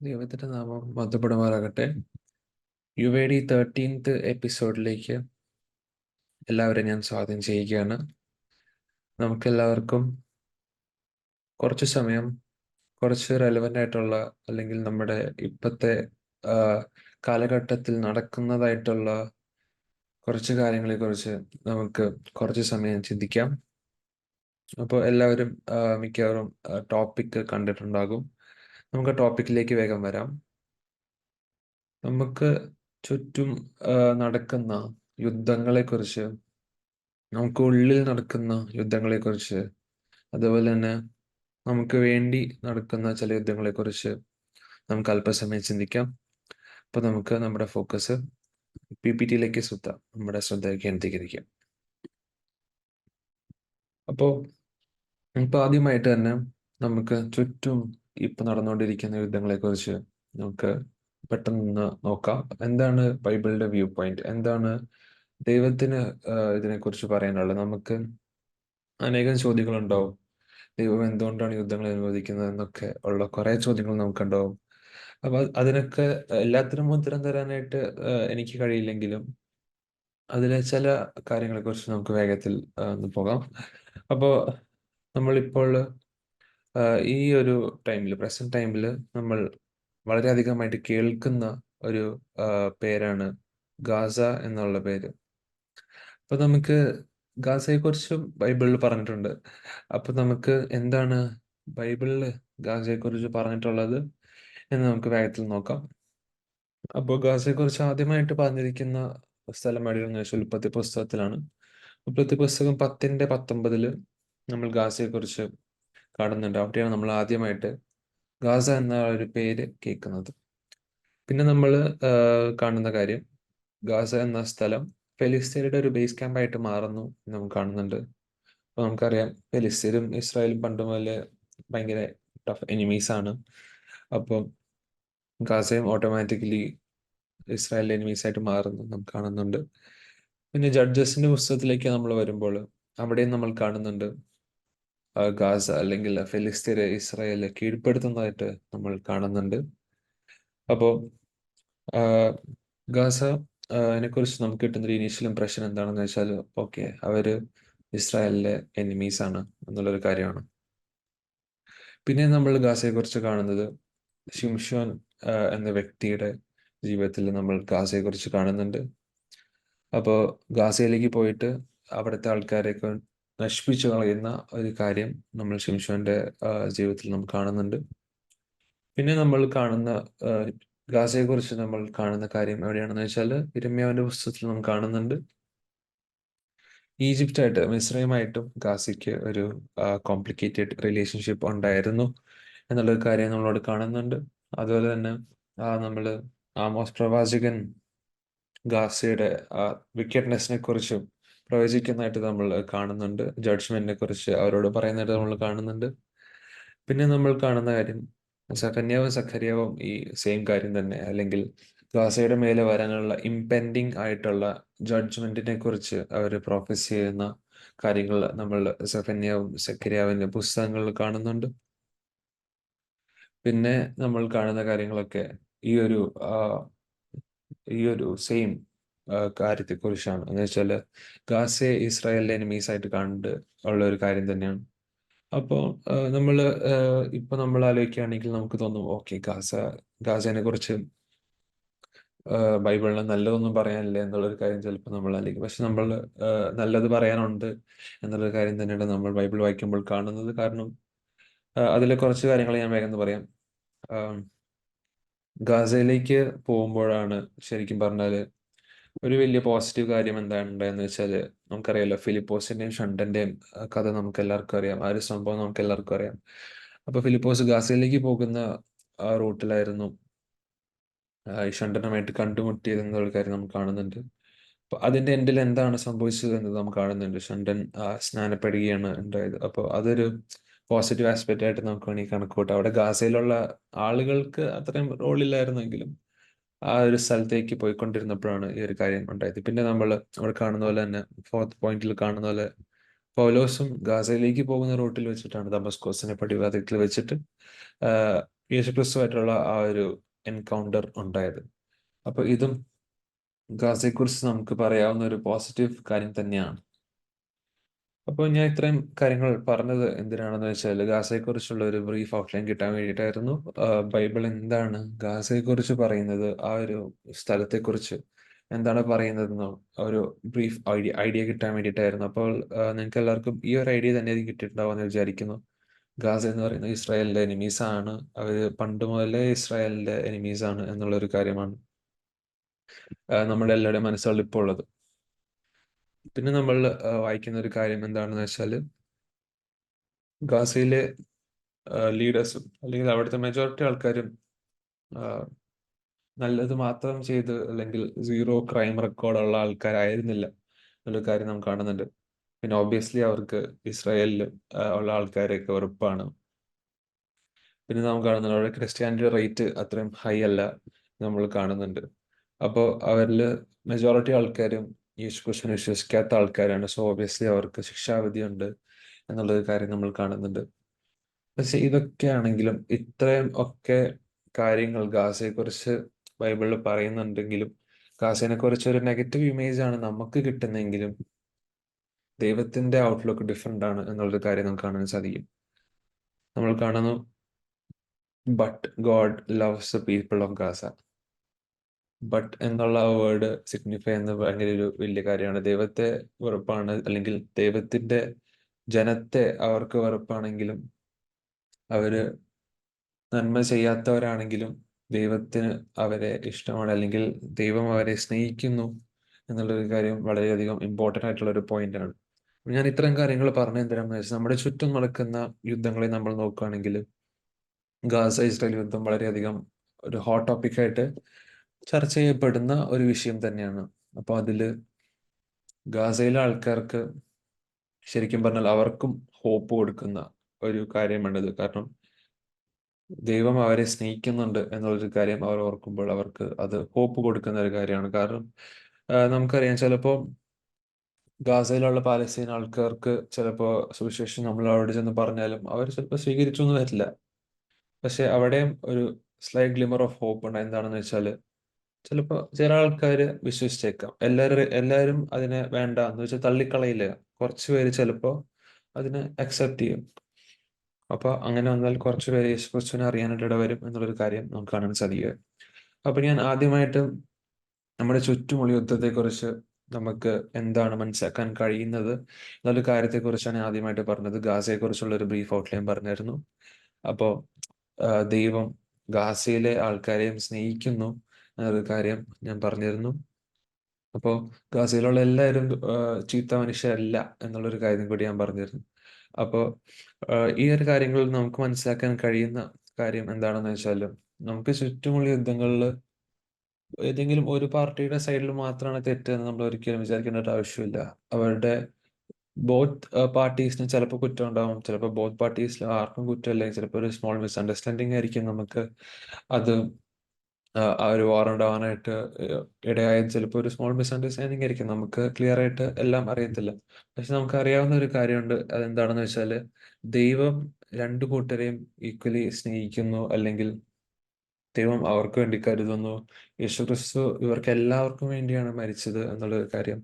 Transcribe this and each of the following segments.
ദൈവത്തിന്റെ നാമം മഹത്വപ്പെടുമാറാകട്ടെ. UAD 13th എപ്പിസോഡിലേക്ക് എല്ലാവരെയും ഞാൻ സ്വാഗതം ചെയ്യുകയാണ്. നമുക്കെല്ലാവർക്കും കുറച്ച് സമയം കുറച്ച് റെലവൻ്റ് ആയിട്ടുള്ള അല്ലെങ്കിൽ നമ്മുടെ ഇപ്പോഴത്തെ കാലഘട്ടത്തിൽ നടക്കുന്നതായിട്ടുള്ള കുറച്ച് കാര്യങ്ങളെക്കുറിച്ച് നമുക്ക് കുറച്ച് സമയം ചിന്തിക്കാം. അപ്പോൾ എല്ലാവരും മിക്കവാറും ടോപ്പിക്ക് കണ്ടിട്ടുണ്ടാകും. നമുക്ക് ടോപ്പിക്കിലേക്ക് വേഗം വരാം. നമുക്ക് ചുറ്റും നടക്കുന്ന യുദ്ധങ്ങളെക്കുറിച്ച്, നമുക്ക് ഉള്ളിൽ നടക്കുന്ന യുദ്ധങ്ങളെക്കുറിച്ച്, അതുപോലെ തന്നെ നമുക്ക് വേണ്ടി നടക്കുന്ന ചില യുദ്ധങ്ങളെക്കുറിച്ച് നമുക്ക് അല്പസമയം ചിന്തിക്കാം. അപ്പോൾ നമുക്ക് നമ്മുടെ ഫോക്കസ് PPT-യിലേക്ക് നമ്മുടെ ശ്രദ്ധ കേന്ദ്രീകരിക്കാം. അപ്പോൾ ഇപ്പോൾ ആദ്യമായിട്ട് തന്നെ നമുക്ക് ചുറ്റും ഇപ്പം നടന്നുകൊണ്ടിരിക്കുന്ന യുദ്ധങ്ങളെക്കുറിച്ച് നമുക്ക് പെട്ടെന്ന് നോക്കാം. എന്താണ് ബൈബിളിന്റെ വ്യൂ പോയിന്റ്, എന്താണ് ദൈവത്തിന് ഇതിനെക്കുറിച്ച് പറയാനുള്ളത്? നമുക്ക് അനേകം ചോദ്യങ്ങളുണ്ടാവും. ദൈവം എന്തുകൊണ്ടാണ് യുദ്ധങ്ങൾ അനുവദിക്കുന്നത് എന്നൊക്കെ ഉള്ള കുറേ ചോദ്യങ്ങൾ നമുക്കുണ്ടാവും. അപ്പോൾ അതിനൊക്കെ എല്ലാത്തിനും ഉത്തരം തരാനായിട്ട് എനിക്ക് കഴിയില്ലെങ്കിലും അതിലെ ചില കാര്യങ്ങളെക്കുറിച്ച് നമുക്ക് വേഗത്തിൽ ഒന്ന് പോകാം. അപ്പോൾ നമ്മളിപ്പോൾ ഈ ഒരു ടൈമിൽ, പ്രസന്റ് ടൈമിൽ നമ്മൾ വളരെയധികമായിട്ട് കേൾക്കുന്ന ഒരു പേരാണ് ഗാസ എന്നുള്ള പേര്. അപ്പൊ നമുക്ക് ഗാസയെക്കുറിച്ചും ബൈബിളിൽ പറഞ്ഞിട്ടുണ്ട്. അപ്പൊ നമുക്ക് എന്താണ് ബൈബിളിൽ ഗാസയെക്കുറിച്ച് പറഞ്ഞിട്ടുള്ളത് എന്ന് നമുക്ക് വേഗത്തിൽ നോക്കാം. അപ്പോൾ ഗാസയെക്കുറിച്ച് ആദ്യമായിട്ട് പറഞ്ഞിരിക്കുന്ന സ്ഥലം എവിടെയാണെന്ന് വെച്ചാൽ ഉൽപ്പത്തി പുസ്തകത്തിലാണ്. ഉൽപ്പത്തി പുസ്തകം 10:19 നമ്മൾ ഗാസയെക്കുറിച്ച് കാണുന്നുണ്ട്. അവിടെയാണ് നമ്മൾ ആദ്യമായിട്ട് ഗാസ എന്ന ഒരു പേര് കേൾക്കുന്നത്. പിന്നെ നമ്മൾ കാണുന്ന കാര്യം, ഗാസ എന്ന സ്ഥലം ഫെലിസ്തീനയുടെ ഒരു ബേസ് ക്യാമ്പായിട്ട് മാറുന്നു എന്ന് നമുക്ക് കാണുന്നുണ്ട്. അപ്പോൾ നമുക്കറിയാം, ഫെലിസ്തീനും ഇസ്രായേലും പണ്ട് മുതലേ ഭയങ്കര ടഫ് എനിമീസ് ആണ്. അപ്പം ഗാസയും ഓട്ടോമാറ്റിക്കലി ഇസ്രായേലിന്റെ എനിമീസ് ആയിട്ട് മാറുന്നു നമുക്ക് കാണുന്നുണ്ട്. പിന്നെ ജഡ്ജസിന്റെ പുസ്തകത്തിലേക്ക് നമ്മൾ വരുമ്പോൾ അവിടെയും നമ്മൾ കാണുന്നുണ്ട് ഗാസ അല്ലെങ്കിൽ ഫെലിസ്തീനെ ഇസ്രായേലിനെ കീഴ്പ്പെടുത്തുന്നതായിട്ട് നമ്മൾ കാണുന്നുണ്ട്. അപ്പോൾ ഗാസ അതിനെക്കുറിച്ച് നമുക്ക് കിട്ടുന്ന ഒരു ഇനീഷ്യൽ ഇംപ്രഷൻ എന്താണെന്ന് വെച്ചാൽ, ഓക്കെ, അവര് ഇസ്രായേലിലെ എനിമീസ് ആണ് എന്നുള്ളൊരു കാര്യമാണ്. പിന്നെ നമ്മൾ ഗാസയെക്കുറിച്ച് കാണുന്നത് ഷിംഷോൻ എന്ന വ്യക്തിയുടെ ജീവിതത്തിൽ നമ്മൾ ഗാസയെക്കുറിച്ച് കാണുന്നുണ്ട്. അപ്പോൾ ഗാസയിലേക്ക് പോയിട്ട് അവിടുത്തെ ആൾക്കാരെയൊക്കെ നശിപ്പിച്ചു കളയുന്ന ഒരു കാര്യം നമ്മൾ ഷിംഷോന്റെ ജീവിതത്തിൽ നമ്മൾ കാണുന്നുണ്ട്. പിന്നെ നമ്മൾ കാണുന്ന ഗാസയെക്കുറിച്ച് നമ്മൾ കാണുന്ന കാര്യം എവിടെയാണെന്ന് വെച്ചാൽ യിരെമ്യാവിന്റെ പുസ്തകത്തിൽ നമ്മൾ കാണുന്നുണ്ട്. ഈജിപ്റ്റായിട്ട്, മിസ്രൈമായിട്ടും ഗാസയ്ക്ക് ഒരു കോംപ്ലിക്കേറ്റഡ് റിലേഷൻഷിപ്പ് ഉണ്ടായിരുന്നു എന്നുള്ളൊരു കാര്യം നമ്മളോട് കാണുന്നുണ്ട്. അതുപോലെ തന്നെ നമ്മൾ ആമോസ് പ്രവാചകൻ ഗാസയുടെ വിക്കറ്റ്നെസ്സിനെ കുറിച്ചും പ്രവചിക്കുന്നതായിട്ട് നമ്മൾ കാണുന്നുണ്ട്. ജഡ്ജ്മെന്റിനെ കുറിച്ച് അവരോട് പറയുന്നതായിട്ട് നമ്മൾ കാണുന്നുണ്ട്. പിന്നെ നമ്മൾ കാണുന്ന കാര്യം, സഖന്യാവും സഖര്യാവും ഈ സെയിം കാര്യം തന്നെ, അല്ലെങ്കിൽ ഗാസയുടെ മേലെ വരാനുള്ള ഇംപെൻഡിങ് ആയിട്ടുള്ള ജഡ്ജ്മെന്റിനെ കുറിച്ച് അവർ പ്രൊഫസ് ചെയ്യുന്ന കാര്യങ്ങൾ നമ്മൾ സഖന്യാവും സഖര്യാവിന്റെ പുസ്തകങ്ങളിൽ കാണുന്നുണ്ട്. പിന്നെ നമ്മൾ കാണുന്ന കാര്യങ്ങളൊക്കെ ഈ ഒരു സെയിം കാര്യത്തെക്കുറിച്ചാണ്. എന്ന് വെച്ചാൽ ഗാസയെ ഇസ്രായേലിന്റെ എനിമീസ് ആയിട്ട് കണ്ട് ഉള്ള ഒരു കാര്യം തന്നെയാണ്. അപ്പോൾ നമ്മൾ ആലോചിക്കുകയാണെങ്കിൽ നമുക്ക് തോന്നും, ഓക്കെ, ഗാസേനെ കുറിച്ച് ബൈബിളിന് നല്ലതൊന്നും പറയാനില്ല എന്നുള്ളൊരു കാര്യം ചിലപ്പോൾ നമ്മൾ ആലോചിക്കും. പക്ഷെ നമ്മൾ നല്ലത് പറയാനുണ്ട് എന്നുള്ളൊരു കാര്യം തന്നെയാണ് നമ്മൾ ബൈബിൾ വായിക്കുമ്പോൾ കാണുന്നത്. കാരണം അതിലെ കുറച്ച് കാര്യങ്ങൾ ഞാൻ വേഗം പറയാം. ഗാസയിലേക്ക് പോകുമ്പോഴാണ് ശരിക്കും പറഞ്ഞാൽ ഒരു വലിയ പോസിറ്റീവ് കാര്യം എന്താണ് ഉണ്ടായെന്ന് വെച്ചാൽ, നമുക്കറിയാലോ, ഫിലിപ്പോസിന്റെയും ഷണ്ടന്റെയും കഥ നമുക്ക് എല്ലാവർക്കും അറിയാം. ആ ഒരു സംഭവം നമുക്ക് എല്ലാവർക്കും അറിയാം. അപ്പൊ ഫിലിപ്പോസ് ഗാസയിലേക്ക് പോകുന്ന ആ റൂട്ടിലായിരുന്നു ഈ ഷണ്ടനുമായിട്ട് കണ്ടുമുട്ടിയത് എന്നുള്ള കാര്യം നമുക്ക് കാണുന്നുണ്ട്. അപ്പൊ അതിന്റെ എൻഡിൽ എന്താണ് സംഭവിച്ചത് എന്ന് നമുക്ക് കാണുന്നുണ്ട്. ഷണ്ടൻ സ്നാനപ്പെടുകയാണ് ഉണ്ടായത്. അപ്പോൾ അതൊരു പോസിറ്റീവ് ആസ്പെക്റ്റ് ആയിട്ട് നമുക്ക് വേണമെങ്കിൽ കണക്കൂട്ടാം. അവിടെ ഗാസയിലുള്ള ആളുകൾക്ക് അത്രയും റോളില്ലായിരുന്നെങ്കിലും ആ ഒരു സ്ഥലത്തേക്ക് പോയിക്കൊണ്ടിരുന്നപ്പോഴാണ് ഈ ഒരു കാര്യം ഉണ്ടായത്. പിന്നെ നമ്മൾ അവിടെ കാണുന്ന പോലെ തന്നെ, 4th പോയിന്റിൽ കാണുന്ന പോലെ, പൗലോസും ഗാസയിലേക്ക് പോകുന്ന റൂട്ടിൽ വെച്ചിട്ടാണ് ദമസ്കോസിനെ പടിവാതിൽക്കൽ വെച്ചിട്ട് യേശുക്രിസ്തുവായിട്ടുള്ള ആ ഒരു എൻകൗണ്ടർ ഉണ്ടായത്. അപ്പൊ ഇതും ഗാസയെക്കുറിച്ച് നമുക്ക് പറയാവുന്ന ഒരു പോസിറ്റീവ് കാര്യം തന്നെയാണ്. അപ്പോൾ ഞാൻ ഇത്രയും കാര്യങ്ങൾ പറഞ്ഞത് എന്തിനാണെന്ന് വെച്ചാൽ ഗാസയെക്കുറിച്ചുള്ള ഒരു ബ്രീഫ് ഔട്ട്ലൈൻ കിട്ടാൻ വേണ്ടിയിട്ടായിരുന്നു. ബൈബിൾ എന്താണ് ഗാസയെക്കുറിച്ച് പറയുന്നത്, ആ ഒരു സ്ഥലത്തെക്കുറിച്ച് എന്താണ് പറയുന്നതെന്ന് ഒരു ബ്രീഫ് ഐഡിയ കിട്ടാൻ വേണ്ടിയിട്ടായിരുന്നു. അപ്പോൾ നിങ്ങൾക്ക് എല്ലാവർക്കും ഈ ഒരു ഐഡിയ തന്നെ കിട്ടിയിട്ടുണ്ടാവുമെന്ന് വിചാരിക്കുന്നു. ഗാസ എന്ന് പറയുന്നത് ഇസ്രായേലിന്റെ എനിമീസ് ആണ്. അവർ പണ്ട് മുതലേ ഇസ്രായേലിന്റെ എനിമീസ് ആണ് എന്നുള്ളൊരു കാര്യമാണ് നമ്മുടെ എല്ലാവരുടെയും മനസ്സുകളിൽ ഇപ്പോൾ ഉള്ളത്. പിന്നെ നമ്മൾ വായിക്കുന്ന ഒരു കാര്യം എന്താണെന്ന് വെച്ചാൽ ഗാസയിലെ ലീഡേഴ്സും അല്ലെങ്കിൽ അവിടുത്തെ മെജോറിറ്റി ആൾക്കാരും നല്ലത് മാത്രം ചെയ്ത് അല്ലെങ്കിൽ സീറോ ക്രൈം റെക്കോർഡുള്ള ആൾക്കാരായിരുന്നില്ല എന്നൊരു കാര്യം നാം കാണുന്നുണ്ട്. പിന്നെ ഓബ്വിയസ്ലി അവർക്ക് ഇസ്രായേലിൽ ഉള്ള ആൾക്കാരെയൊക്കെ വെറുപ്പാണ്. പിന്നെ നാം കാണുന്നുണ്ട് അവിടെ ക്രിസ്ത്യാനിറ്റി റേറ്റ് അത്രയും ഹൈ അല്ല നമ്മൾ കാണുന്നുണ്ട്. അപ്പോൾ അവരിൽ മെജോറിറ്റി ആൾക്കാരും യേശുക്രിസ്തുവിനെ വിശ്വസിക്കാത്ത ആൾക്കാരാണ്. സോ ഓബ്വിയസ്ലി അവർക്ക് ശിക്ഷാവിധി ഉണ്ട് എന്നുള്ളൊരു കാര്യം നമ്മൾ കാണുന്നുണ്ട്. പക്ഷെ ഇതൊക്കെയാണെങ്കിലും ഇത്രയും ഒക്കെ കാര്യങ്ങൾ ഗാസയെക്കുറിച്ച് ബൈബിളിൽ പറയുന്നുണ്ടെങ്കിലും ഗാസയെ കുറിച്ച് ഒരു നെഗറ്റീവ് ഇമേജ് ആണ് നമുക്ക് കിട്ടുന്നതെങ്കിലും ദൈവത്തിന്റെ ഔട്ട്ലുക്ക് ഡിഫറെന്റ് ആണ് എന്നുള്ളൊരു കാര്യം നമുക്ക് കാണാൻ സാധിക്കും. നമ്മൾ കാണുന്നു but God loves the people of Gaza. But എന്നുള്ള വേർഡ് സിഗ്നിഫൈ ചെയ്യുന്ന ഭയങ്കര ഒരു വലിയ കാര്യമാണ്. ദൈവത്തെ വെറുപ്പാണ് അല്ലെങ്കിൽ ദൈവത്തിന്റെ ജനത്തെ അവർക്ക് വെറുപ്പാണെങ്കിലും അവര് നന്മ ചെയ്യാത്തവരാണെങ്കിലും ദൈവത്തിന് അവരെ ഇഷ്ടമാണ് അല്ലെങ്കിൽ ദൈവം അവരെ സ്നേഹിക്കുന്നു എന്നുള്ളൊരു കാര്യം വളരെയധികം ഇമ്പോർട്ടൻ്റ് ആയിട്ടുള്ള ഒരു പോയിന്റ് ആണ്. ഞാൻ ഇത്തരം കാര്യങ്ങൾ പറഞ്ഞു എന്തിനാണെന്ന് വെച്ചാൽ നമ്മുടെ ചുറ്റും നടക്കുന്ന യുദ്ധങ്ങളെ നമ്മൾ നോക്കുകയാണെങ്കിൽ ഗാസ ഇസ്രായേൽ യുദ്ധം വളരെയധികം ഒരു ഹോട്ട് ടോപ്പിക്കായിട്ട് ചർച്ച ചെയ്യപ്പെടുന്ന ഒരു വിഷയം തന്നെയാണ്. അപ്പോൾ അതില് ഗാസയിലെ ആൾക്കാർക്ക് ശരിക്കും പറഞ്ഞാൽ അവർക്കും ഹോപ്പ് കൊടുക്കുന്ന ഒരു കാര്യമാണിത്. കാരണം ദൈവം അവരെ സ്നേഹിക്കുന്നുണ്ട് എന്നുള്ളൊരു കാര്യം അവർ ഓർക്കുമ്പോൾ അവർക്ക് അത് ഹോപ്പ് കൊടുക്കുന്ന ഒരു കാര്യമാണ്. കാരണം നമുക്കറിയാം ചിലപ്പോൾ ഗാസയിലുള്ള പാലസ്തീൻ ആൾക്കാർക്ക് ചിലപ്പോൾ സുവിശേഷം നമ്മൾ അവിടെ ചെന്ന് പറഞ്ഞാലും അവർ ചിലപ്പോൾ സ്വീകരിച്ചൊന്നും വരില്ല. പക്ഷെ അവിടെയും ഒരു സ്ലൈറ്റ് ഗ്ലിമർ ഓഫ് ഹോപ്പ് ഉണ്ട്. എന്താണെന്ന് വെച്ചാൽ ചിലപ്പോൾ ചില ആൾക്കാർ വിശ്വസിച്ചേക്കാം. എല്ലാവരും അതിനെ വേണ്ട എന്ന് വെച്ചാൽ തള്ളിക്കളയില്ല. കുറച്ച് പേര് ചിലപ്പോൾ അതിനെ അക്സെപ്റ്റ് ചെയ്യും. അപ്പൊ അങ്ങനെ വന്നാൽ കുറച്ച് പേര് യേശുക്രിസ്തുവിനെ അറിയാനായിട്ട് ഇടവരും എന്നുള്ളൊരു കാര്യം നമുക്ക് കാണാൻ സാധിക്കുക. അപ്പൊ ഞാൻ ആദ്യമായിട്ട് നമ്മുടെ ചുറ്റുമുള്ള യുദ്ധത്തെക്കുറിച്ച് നമുക്ക് എന്താണ് മനസ്സിലാക്കാൻ കഴിയുന്നത് എന്നൊരു കാര്യത്തെക്കുറിച്ചാണ് ആദ്യമായിട്ട് പറഞ്ഞത്. ഗാസയെക്കുറിച്ചുള്ള ഒരു ബ്രീഫ് ഔട്ട്ലൈൻ പറഞ്ഞായിരുന്നു. അപ്പോൾ ദൈവം ഗാസയിലെ ആൾക്കാരെയും സ്നേഹിക്കുന്നു എന്നൊരു കാര്യം ഞാൻ പറഞ്ഞിരുന്നു. അപ്പോൾ ഗാസയിലുള്ള എല്ലാവരും ചീത്ത മനുഷ്യരല്ല എന്നുള്ളൊരു കാര്യം കൂടി ഞാൻ പറഞ്ഞിരുന്നു. അപ്പോൾ ഈ ഒരു കാര്യങ്ങളിൽ നമുക്ക് മനസ്സിലാക്കാൻ കഴിയുന്ന കാര്യം എന്താണെന്ന് വെച്ചാൽ നമുക്ക് ചുറ്റുമുള്ള യുദ്ധങ്ങളിൽ ഏതെങ്കിലും ഒരു പാർട്ടിയുടെ സൈഡിൽ മാത്രമാണ് തെറ്റെന്ന് നമ്മൾ ഒരിക്കലും വിചാരിക്കേണ്ട ഒരു ആവശ്യമില്ല. അവരുടെ ബോത്ത് പാർട്ടീസിന് ചിലപ്പോൾ കുറ്റം ഉണ്ടാവും, ചിലപ്പോൾ ബോത്ത് പാർട്ടീസിൽ ആർക്കും കുറ്റമില്ല, ചിലപ്പോൾ ഒരു സ്മോൾ മിസ്അണ്ടർസ്റ്റാൻഡിങ് ആയിരിക്കും നമുക്ക് അത് ആ ഒരു വാർ ഉണ്ടാവാനായിട്ട് ഇടയായത്. ചിലപ്പോൾ ഒരു സ്മോൾ മിസ്അണ്ടർസ്റ്റാൻഡിങ് ആയിരിക്കും, നമുക്ക് ക്ലിയർ ആയിട്ട് എല്ലാം അറിയത്തില്ല. പക്ഷെ നമുക്ക് അറിയാവുന്ന ഒരു കാര്യമുണ്ട്. അതെന്താണെന്ന് വെച്ചാൽ ദൈവം രണ്ടു കൂട്ടരെയും ഈക്വലി സ്നേഹിക്കുന്നു, അല്ലെങ്കിൽ ദൈവം അവർക്ക് വേണ്ടി കരുതുന്നു. യേശുക്രിസ്തു ഇവർക്ക് എല്ലാവർക്കും വേണ്ടിയാണ് മരിച്ചത് എന്നുള്ള ഒരു കാര്യം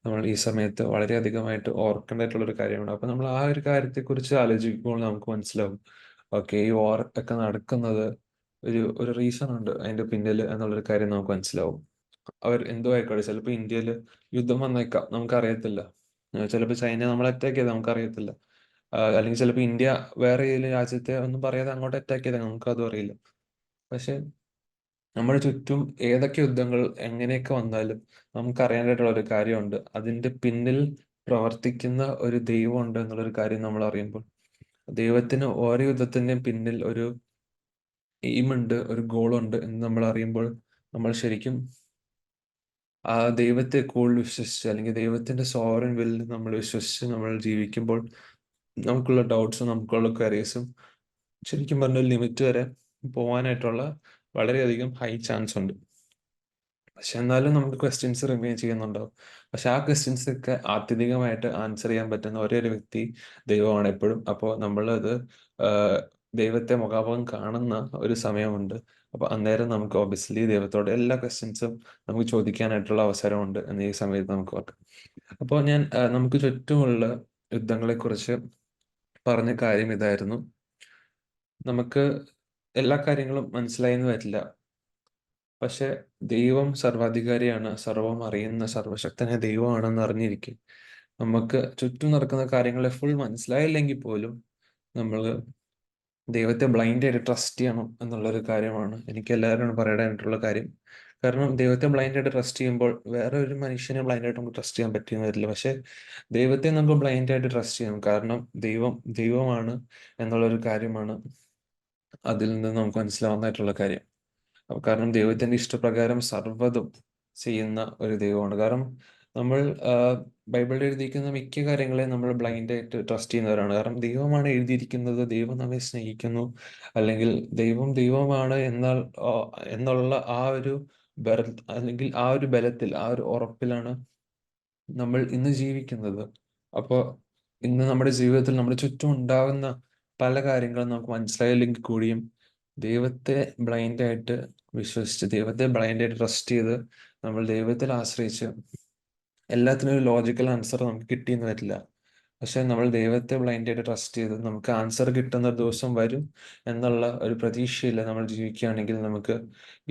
നമ്മൾ ഈ സമയത്ത് വളരെയധികമായിട്ട് ഓർക്കേണ്ടതായിട്ടുള്ള ഒരു കാര്യമാണ്. അപ്പൊ നമ്മൾ ആ ഒരു കാര്യത്തെക്കുറിച്ച് ആലോചിക്കുമ്പോൾ നമുക്ക് മനസ്സിലാവും, ഓക്കെ, ഈ വാർ ഒക്കെ നടക്കുന്നത് ഒരു റീസൺ ഉണ്ട് അതിന്റെ പിന്നിൽ എന്നുള്ളൊരു കാര്യം നമുക്ക് മനസ്സിലാവും. അവർ എന്തോ ആയിക്കോട്ടെ, ചിലപ്പോൾ ഇന്ത്യയിൽ യുദ്ധം വന്നേക്കാം, നമുക്കറിയത്തില്ല. ചിലപ്പോൾ ചൈന നമ്മളെ അറ്റാക്ക് ചെയ്താൽ നമുക്കറിയത്തില്ല. അല്ലെങ്കിൽ ചിലപ്പോൾ ഇന്ത്യ വേറെ ഏതെങ്കിലും രാജ്യത്തെ ഒന്നും പറയാതെ അങ്ങോട്ട് അറ്റാക്ക് ചെയ്താൽ നമുക്കതും അറിയില്ല. പക്ഷെ നമ്മുടെ ചുറ്റും ഏതൊക്കെ യുദ്ധങ്ങൾ എങ്ങനെയൊക്കെ വന്നാലും നമുക്ക് അറിയാനായിട്ടുള്ള ഒരു കാര്യമുണ്ട്. അതിന്റെ പിന്നിൽ പ്രവർത്തിക്കുന്ന ഒരു ദൈവമുണ്ട് എന്നുള്ളൊരു കാര്യം നമ്മൾ അറിയുമ്പോൾ, ദൈവത്തിന് ഓരോ യുദ്ധത്തിന്റെയും പിന്നിൽ ഒരു എയിമുണ്ട്, ഒരു ഗോളുണ്ട് എന്ന് നമ്മൾ അറിയുമ്പോൾ നമ്മൾ ശരിക്കും ആ ദൈവത്തെ കൂടുതൽ വിശ്വസിച്ച് അല്ലെങ്കിൽ ദൈവത്തിന്റെ സോവറിൻ വില്ലിൽ നമ്മൾ വിശ്വസിച്ച് നമ്മൾ ജീവിക്കുമ്പോൾ നമുക്കുള്ള ഡൗട്ട്സും നമുക്കുള്ള ക്വയറീസും ശരിക്കും പറഞ്ഞ ഒരു ലിമിറ്റ് വരെ പോകാനായിട്ടുള്ള വളരെയധികം ഹൈ ചാൻസ് ഉണ്ട്. പക്ഷെ എന്നാലും നമുക്ക് ക്വസ്റ്റ്യൻസ് റിമെയിൻ ചെയ്യുന്നുണ്ടാവും. പക്ഷെ ആ ക്വസ്റ്റ്യൻസ് ഒക്കെ ആത്യന്തികമായിട്ട് ആൻസർ ചെയ്യാൻ പറ്റുന്ന ഒരേ ഒരു വ്യക്തി ദൈവമാണ് എപ്പോഴും. അപ്പോൾ നമ്മളത് ദൈവത്തെ മുഖാമുഖം കാണുന്ന ഒരു സമയമുണ്ട്. അപ്പൊ അന്നേരം നമുക്ക് ഒബിയസ്ലി ദൈവത്തോട് എല്ലാ ക്വസ്റ്റ്യൻസും നമുക്ക് ചോദിക്കാനായിട്ടുള്ള അവസരമുണ്ട് എന്ന് ഈ സമയത്ത് നമുക്ക് ഓർക്കാം. അപ്പോൾ ഞാൻ നമുക്ക് ചുറ്റുമുള്ള യുദ്ധങ്ങളെക്കുറിച്ച് പറഞ്ഞ കാര്യം ഇതായിരുന്നു. നമുക്ക് എല്ലാ കാര്യങ്ങളും മനസ്സിലായെന്ന് വരില്ല, പക്ഷെ ദൈവം സർവാധികാരിയാണ്, സർവം അറിയുന്ന സർവശക്തനായ ദൈവമാണെന്ന് അറിഞ്ഞിരിക്കും. നമുക്ക് ചുറ്റും നടക്കുന്ന കാര്യങ്ങളെ ഫുൾ മനസ്സിലായില്ലെങ്കിൽ പോലും നമ്മൾ ദൈവത്തെ ബ്ലൈൻഡായിട്ട് ട്രസ്റ്റ് ചെയ്യണം എന്നുള്ളൊരു കാര്യമാണ് എനിക്ക് എല്ലാവരോടും പറയാനായിട്ടുള്ള കാര്യം. കാരണം ദൈവത്തെ ബ്ലൈൻഡായിട്ട് ട്രസ്റ്റ് ചെയ്യുമ്പോൾ വേറെ ഒരു മനുഷ്യനെ ബ്ലൈൻഡായിട്ട് നമുക്ക് ട്രസ്റ്റ് ചെയ്യാൻ പറ്റിയെന്ന് വരില്ല, പക്ഷെ ദൈവത്തെ നമുക്ക് ബ്ലൈൻഡായിട്ട് ട്രസ്റ്റ് ചെയ്യണം. കാരണം ദൈവമാണ് എന്നുള്ളൊരു കാര്യമാണ് അതിൽ നിന്ന് നമുക്ക് മനസ്സിലാവുന്നതായിട്ടുള്ള കാര്യം. കാരണം ദൈവത്തിന്റെ ഇഷ്ടപ്രകാരം സർവ്വതും ചെയ്യുന്ന ഒരു ദൈവമാണ്. കാരണം നമ്മൾ ബൈബിളിൽ എഴുതിയിരിക്കുന്ന മിക്ക കാര്യങ്ങളെയും നമ്മൾ ബ്ലൈൻഡായിട്ട് ട്രസ്റ്റ് ചെയ്യുന്നവരാണ്. കാരണം ദൈവമാണ് എഴുതിയിരിക്കുന്നത്, ദൈവം നമ്മെ സ്നേഹിക്കുന്നു, അല്ലെങ്കിൽ ദൈവമാണ് എന്നുള്ള ആ ഒരു അല്ലെങ്കിൽ ആ ഒരു ബലത്തിൽ, ആ ഒരു ഉറപ്പിലാണ് നമ്മൾ ഇന്ന് ജീവിക്കുന്നത്. അപ്പോൾ ഇന്ന് നമ്മുടെ ജീവിതത്തിൽ നമ്മുടെ ചുറ്റും ഉണ്ടാകുന്ന പല കാര്യങ്ങളും നമുക്ക് മനസ്സിലായില്ലെങ്കിൽ കൂടിയും ദൈവത്തെ ബ്ലൈൻഡായിട്ട് വിശ്വസിച്ച്, ദൈവത്തെ ബ്ലൈൻഡായിട്ട് ട്രസ്റ്റ് ചെയ്ത്, നമ്മൾ ദൈവത്തിൽ ആശ്രയിച്ച് എല്ലാത്തിനും ഒരു ലോജിക്കൽ ആൻസർ നമുക്ക് കിട്ടിയെന്ന് വരില്ല. പക്ഷെ നമ്മൾ ദൈവത്തെ ബ്ലൈൻഡായിട്ട് ട്രസ്റ്റ് ചെയ്ത് നമുക്ക് ആൻസർ കിട്ടുന്ന ഒരു ദിവസം വരും എന്നുള്ള ഒരു പ്രതീക്ഷയിൽ നമ്മൾ ജീവിക്കുകയാണെങ്കിൽ നമുക്ക്